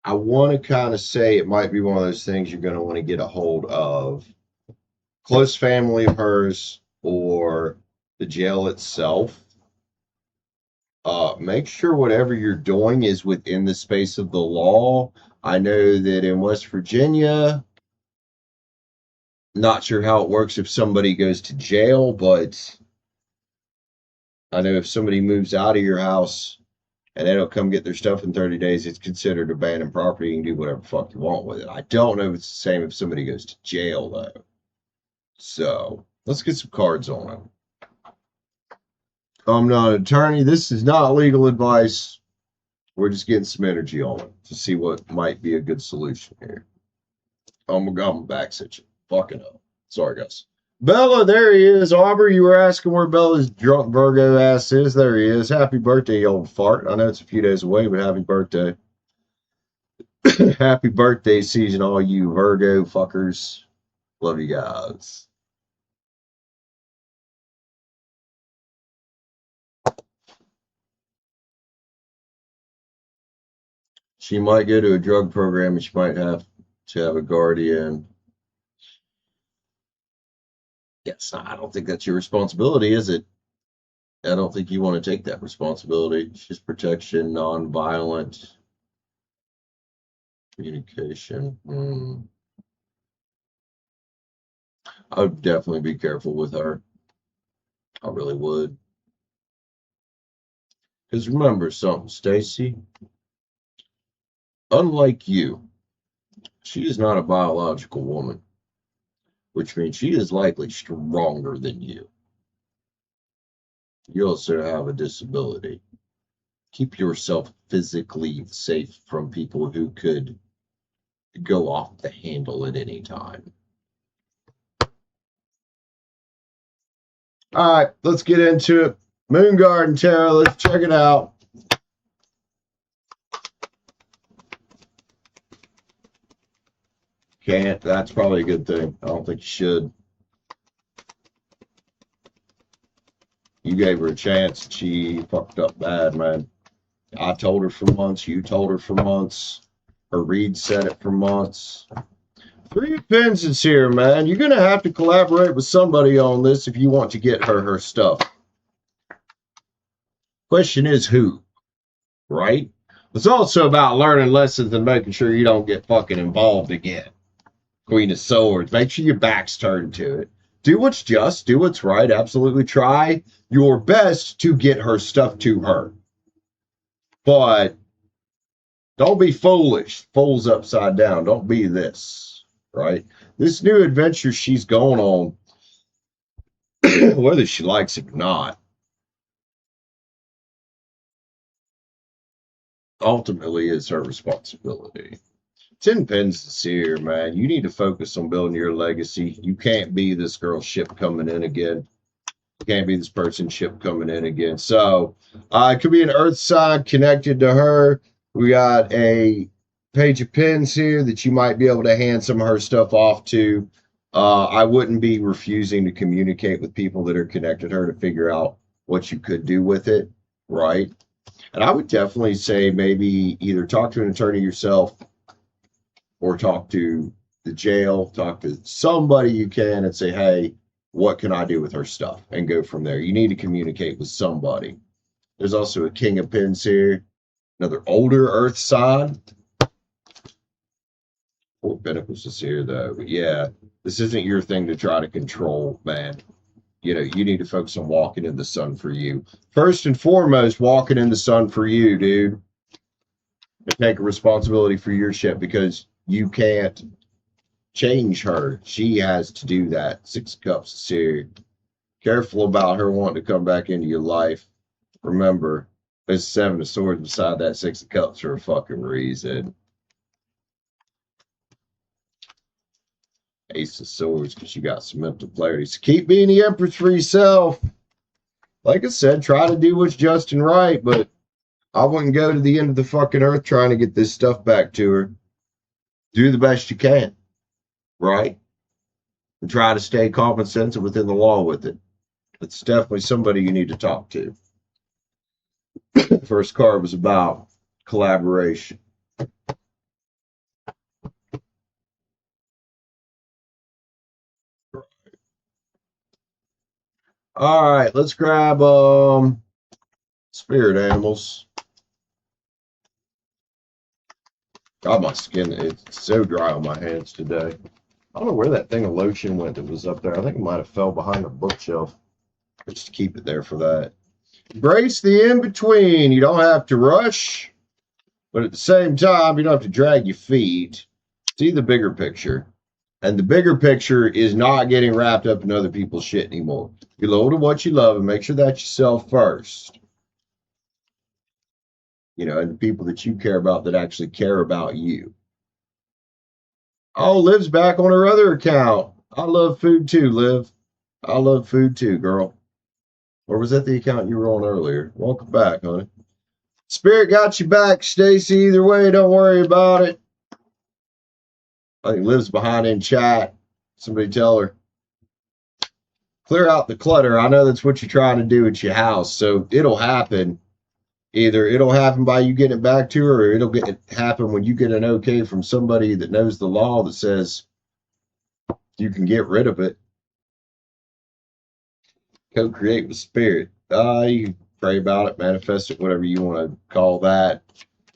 I want to kind of say it might be one of those things you're going to want to get a hold of. Close family of hers or the jail itself. Make sure whatever you're doing is within the space of the law. I know that in West Virginia, not sure how it works if somebody goes to jail, but I know if somebody moves out of your house and they don't come get their stuff in 30 days, it's considered abandoned property. You can do whatever the fuck you want with it. I don't know if it's the same if somebody goes to jail, though. So let's get some cards on it. I'm not an attorney. This is not legal advice. We're just getting some energy on it to see what might be a good solution here. I'm back at you. Fucking up. Sorry, guys. Bella, there he is. Aubrey, you were asking where Bella's drunk Virgo ass is. There he is. Happy birthday, you old fart. I know it's a few days away, but happy birthday. Happy birthday season, all you Virgo fuckers. Love you guys. She might go to a drug program and she might have to have a guardian. Yes, I don't think that's your responsibility, is it? I don't think you want to take that responsibility. It's just protection, non-violent communication. I would definitely be careful with her. I really would. Because remember something, Stacy. Unlike you, she is not a biological woman, which means she is likely stronger than you. You also have a disability. Keep yourself physically safe from people who could go off the handle at any time. All right, let's get into it. Moon Garden Tarot, let's check it out. Can't. That's probably a good thing. I don't think you should. You gave her a chance. She fucked up bad, man. I told her for months. You told her for months. Her read said it for months. Three of Pens is here, man. You're going to have to collaborate with somebody on this if you want to get her stuff. Question is who, right? It's also about learning lessons and making sure you don't get fucking involved again. Queen of Swords. Make sure your back's turned to it. Do what's just. Do what's right. Absolutely try your best to get her stuff to her. But don't be foolish. Fool's upside down. Don't be this, right? This new adventure she's going on, whether she likes it or not, ultimately is her responsibility. 10 Pens is here, man. You need to focus on building your legacy. You can't be this girl's ship coming in again. You can't be this person's ship coming in again. So it could be an earth sign connected to her. We got a Page of Pens here that you might be able to hand some of her stuff off to. I wouldn't be refusing to communicate with people that are connected to her to figure out what you could do with it, right? And I would definitely say maybe either talk to an attorney yourself or talk to the jail, talk to somebody you can and say, hey, what can I do with her stuff? And go from there. You need to communicate with somebody. There's also a King of Pens here, another older earth sign. Four Pentacles is here, though. But yeah, this isn't your thing to try to control, man. you need to focus on walking in the sun for you. First and foremost, walking in the sun for you, dude. And take responsibility for your shit because you can't change her. She has to do that. 6 cups of cereal. Careful about her wanting to come back into your life. Remember, there's 7 of swords beside that 6 of cups for a fucking reason. Ace of swords because you got some mental clarity. So keep being the empress for yourself. Like I said, try to do what's just and right, but I wouldn't go to the end of the fucking earth trying to get this stuff back to her. Do the best you can, right? And try to stay calm and sensitive within the law with it. It's definitely somebody you need to talk to. First card was about collaboration. All right, let's grab spirit animals. God, my skin, it's so dry on my hands today. I don't know where that thing of lotion went that was up there. I think it might have fell behind a bookshelf. Just to keep it there for that. Embrace the in-between. You don't have to rush, but at the same time, you don't have to drag your feet. See the bigger picture. And the bigger picture is not getting wrapped up in other people's shit anymore. Be loyal to what you love and make sure that's yourself first. And the people that you care about that actually care about you. Oh, Liv's back on her other account. I love food too, Liv. I love food too, girl. Or was that the account you were on earlier? Welcome back, honey. Spirit got you back, Stacy. Either way, don't worry about it. I think Liv's behind in chat. Somebody tell her. Clear out the clutter. I know that's what you're trying to do at your house, so it'll happen. Either it'll happen by you getting it back to her, or it'll happen when you get an okay from somebody that knows the law that says you can get rid of it. Co-create with spirit. You pray about it, manifest it, whatever you want to call that.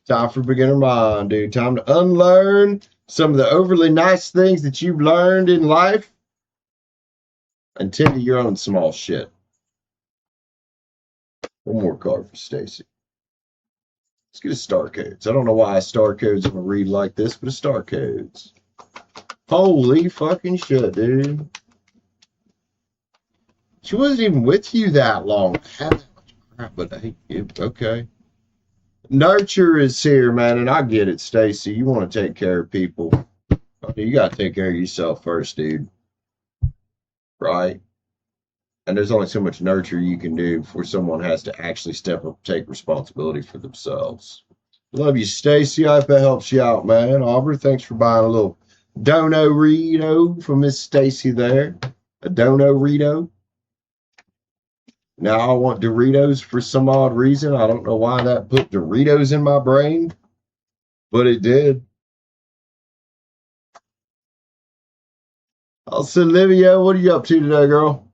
Time for beginner mind, dude. Time to unlearn some of the overly nice things that you've learned in life and tend to your own small shit. One more card for Stacy. Let's get a star codes. I don't know why a star codes I'm gonna read like this, but a star codes. Holy fucking shit, dude. She wasn't even with you that long. I had that much crap, but hey, okay. Nurture is here, man, and I get it, Stacy. You want to take care of people. You got to take care of yourself first, dude. Right? And there's only so much nurture you can do before someone has to actually step up and take responsibility for themselves. Love you, Stacy. I hope that helps you out, man. Aubrey, thanks for buying a little Dono-Rito from Miss Stacy there. A Dono-Rito. Now I want Doritos for some odd reason. I don't know why that put Doritos in my brain, but it did. Also, Olivia, what are you up to today, girl?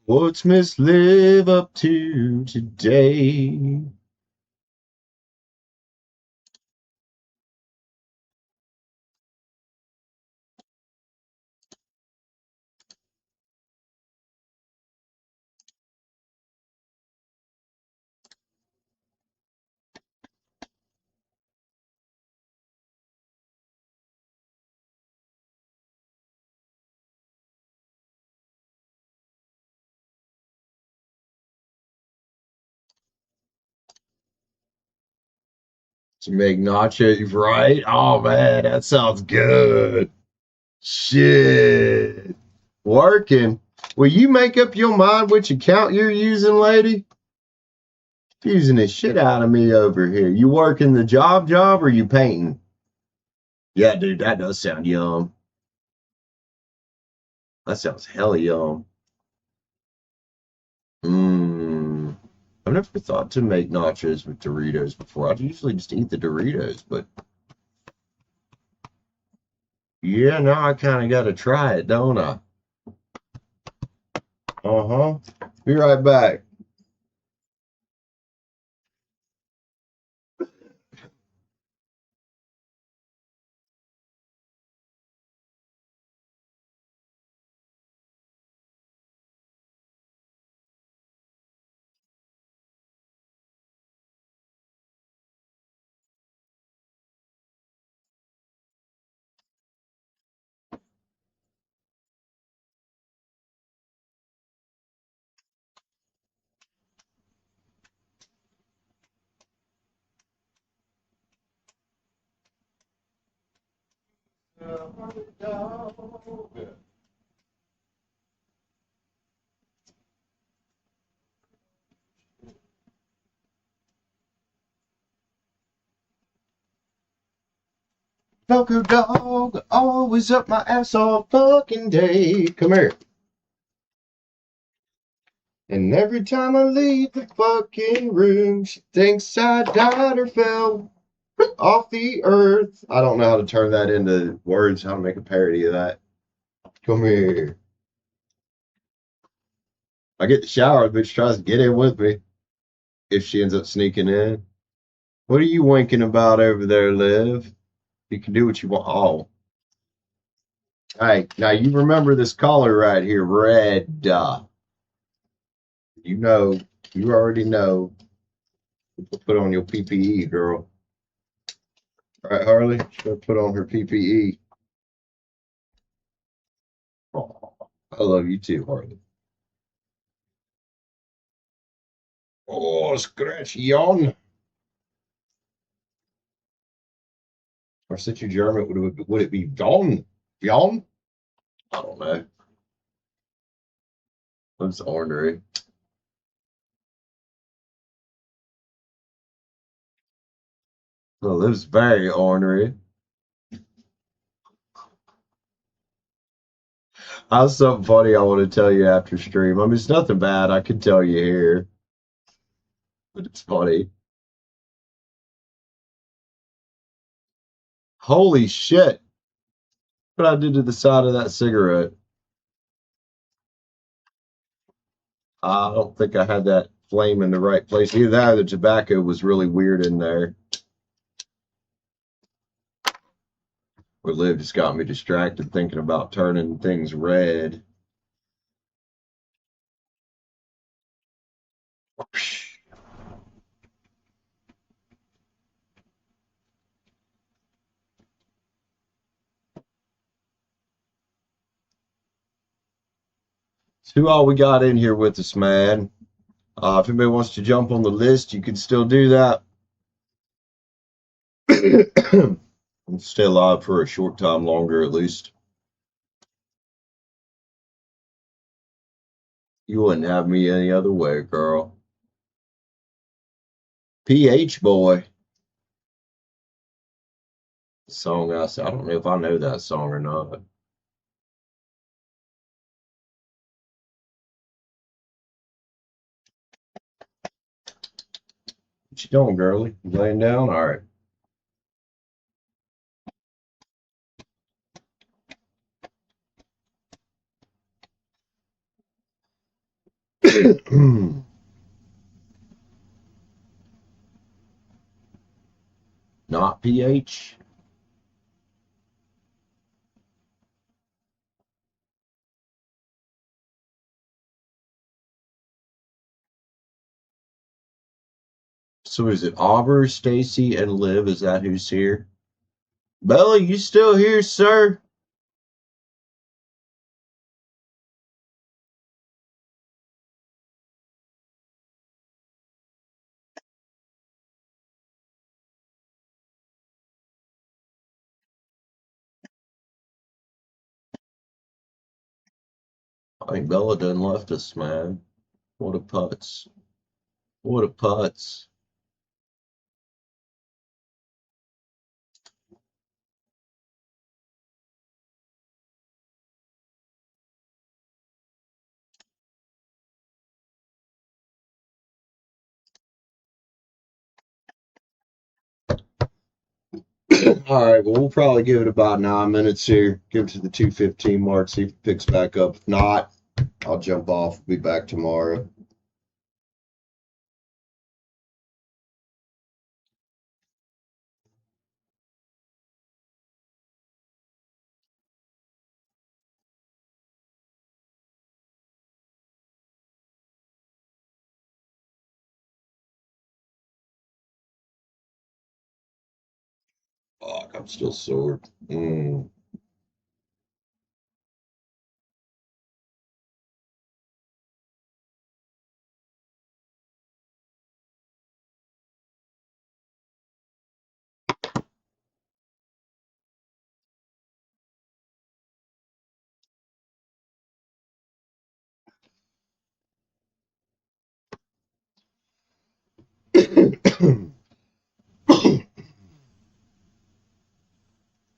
What's Miss Liv up to today? To make nachos, right? Oh man, that sounds good. Shit. Working. Will you make up your mind which account you're using, lady? Confusing the shit out of me over here. You working the job or you painting? Yeah, dude, that does sound yum. That sounds hella yum. I've never thought to make nachos with Doritos before. I usually just eat the Doritos, but yeah, now I kind of got to try it, don't I? Uh-huh. Be right back. Velcro dog, always up my ass all fucking day. Come here. And every time I leave the fucking room, she thinks I died or fell off the earth. I don't know how to turn that into words, how to make a parody of that. Come here. I get the shower, the bitch tries to get in with me. If she ends up sneaking in. What are you winking about over there, Liv? You can do what you want. Oh. Hey, now you remember this collar right here, red. You know, you already know. Put on your PPE, girl. All right, Harley? She'll put on her PPE. Oh, I love you too, Harley. Oh, scratch yawn. Or since you German, would it be yawn? Yawn? I don't know. That's ornery. Well, it's very ornery. I have something funny I want to tell you after stream. I mean, it's nothing bad. I can tell you here, but it's funny. Holy shit. What I did to the side of that cigarette. I don't think I had that flame in the right place. Either that or the tobacco was really weird in there. But Liv just got me distracted thinking about turning things red. So who all we got in here with us, man? If anybody wants to jump on the list, you can still do that. I'm still alive for a short time longer, at least. You wouldn't have me any other way, girl. PH Boy. Song I said, I don't know if I know that song or not. What you doing, girlie? You laying down? All right. Not PH. So is it Aubrey, Stacy, and Liv? Is that who's here? Bella, you still here, sir? I think Bella done left us, man. What a putz. What a putz. All right, well, we'll probably give it about 9 minutes here. Give it to the 2:15 mark, see if it picks back up. If not, I'll jump off. Be back tomorrow. Fuck, I'm still sore.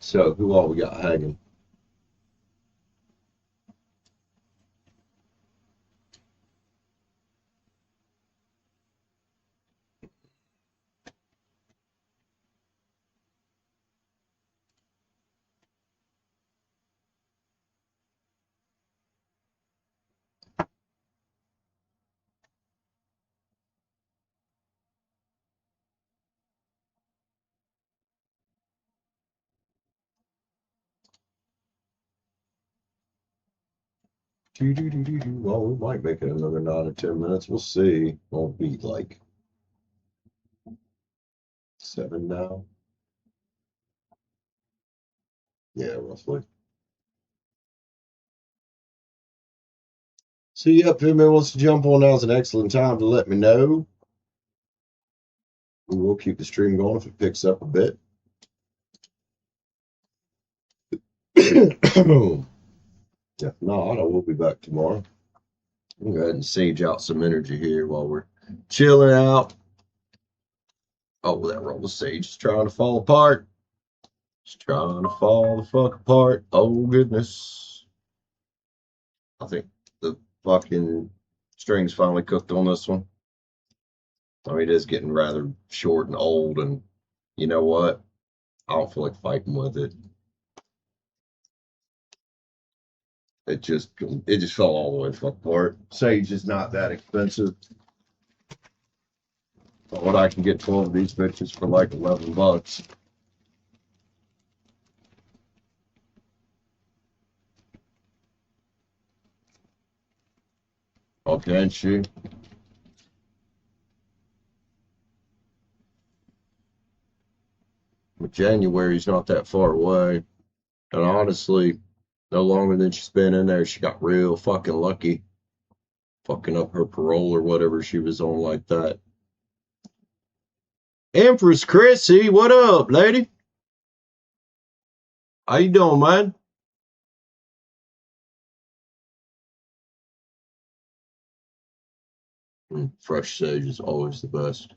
So, who all we got hanging? Well, we might make it another 9 or 10 minutes. We'll see. Won't be like 7 now. Yeah, roughly. So, yeah, if anybody wants to jump on, now's an excellent time to let me know. We will keep the stream going if it picks up a bit. If not, I will be back tomorrow. I'll go ahead and sage out some energy here while we're chilling out. Oh, that roll of sage is trying to fall apart. It's trying to fall the fuck apart. Oh, goodness. I think the fucking string's finally cooked on this one. I mean, it is getting rather short and old, and you know what? I don't feel like fighting with it. It just fell all the way the fuck apart. Sage is not that expensive. But what I can get 12 of these bitches for like $11. Oh, can't she? But January's not that far away. And honestly, no longer than she's been in there, she got real fucking lucky. Fucking up her parole or whatever she was on like that. Empress Chrissy, what up, lady? How you doing, man? Fresh sage is always the best.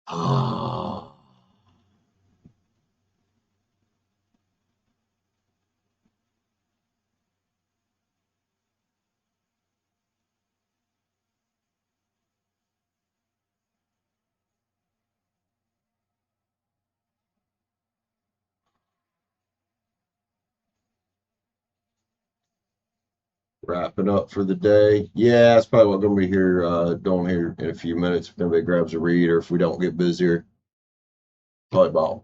Ah. Wrapping up for the day. Yeah, that's probably what I'm gonna be here doing here in a few minutes. If anybody grabs a read or if we don't get busier. Probably about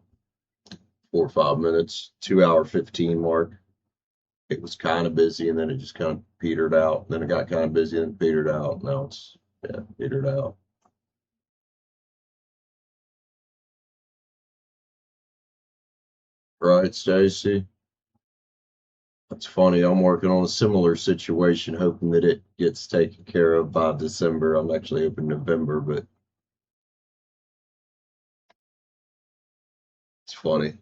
4 or 5 minutes, 2 hour 15 mark. It was kind of busy and then it just kind of petered out. Then it got kind of busy and petered out. Now it's petered out. Right, Stacy? That's funny. I'm working on a similar situation, hoping that it gets taken care of by December. I'm actually hoping November, but it's funny.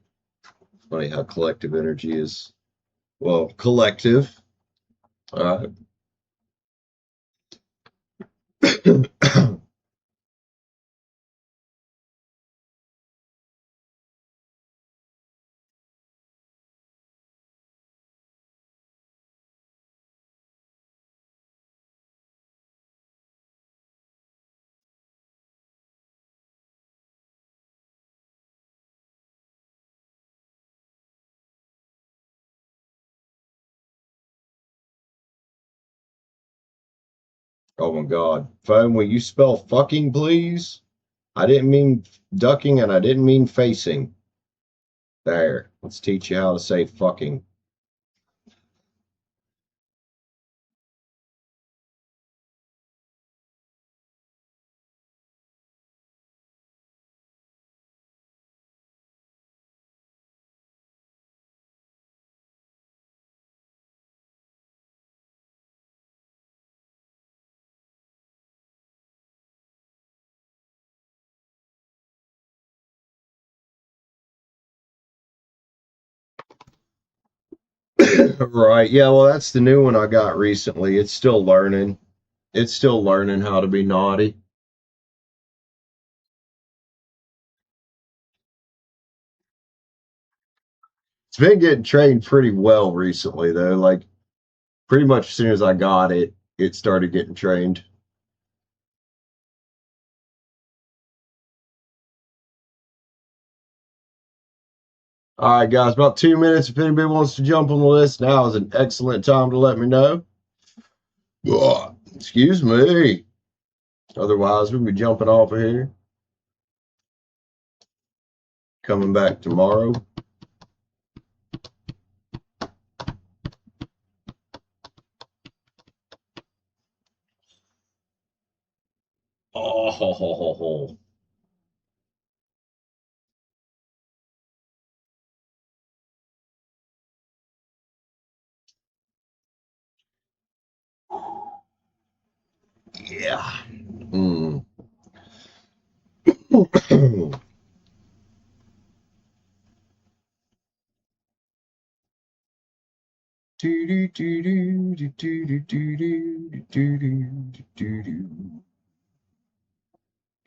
Funny how collective energy is. Well, collective. All right. Oh my God. Phone, will you spell fucking, please? I didn't mean ducking and I didn't mean facing. There. Let's teach you how to say fucking. Right. Yeah, well, that's the new one I got recently. It's still learning. It's still learning how to be naughty. It's been getting trained pretty well recently, though. Like, pretty much as soon as I got it, it started getting trained. All right, guys, about 2 minutes. If anybody wants to jump on the list, now is an excellent time to let me know. Ugh, excuse me. Otherwise, we'll be jumping off of here. Coming back tomorrow. Oh, ho, ho, ho, ho. Yeah. Mm.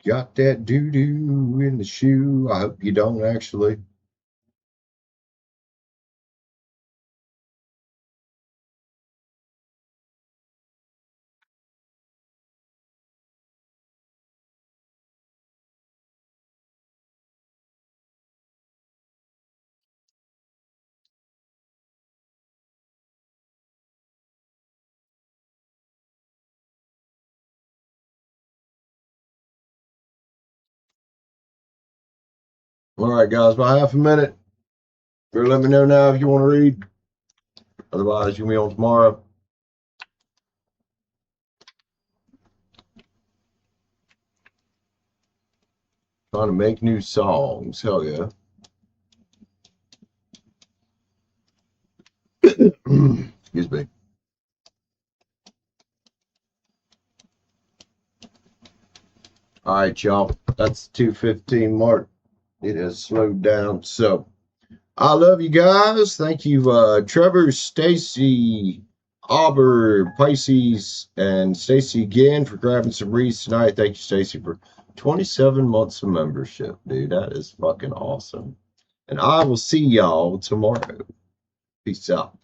Got that doo-doo in the shoe. I hope you don't actually. All right, guys, about half a minute. Better let me know now if you want to read. Otherwise, you'll be on tomorrow. Trying to make new songs. Hell yeah. Excuse me. All right, y'all. That's 2:15 mark. It has slowed down. So I love you guys. Thank you, Trevor, Stacy, Auber, Pisces, and Stacy again for grabbing some reads tonight. Thank you, Stacy, for 27 months of membership, dude. That is fucking awesome. And I will see y'all tomorrow. Peace out.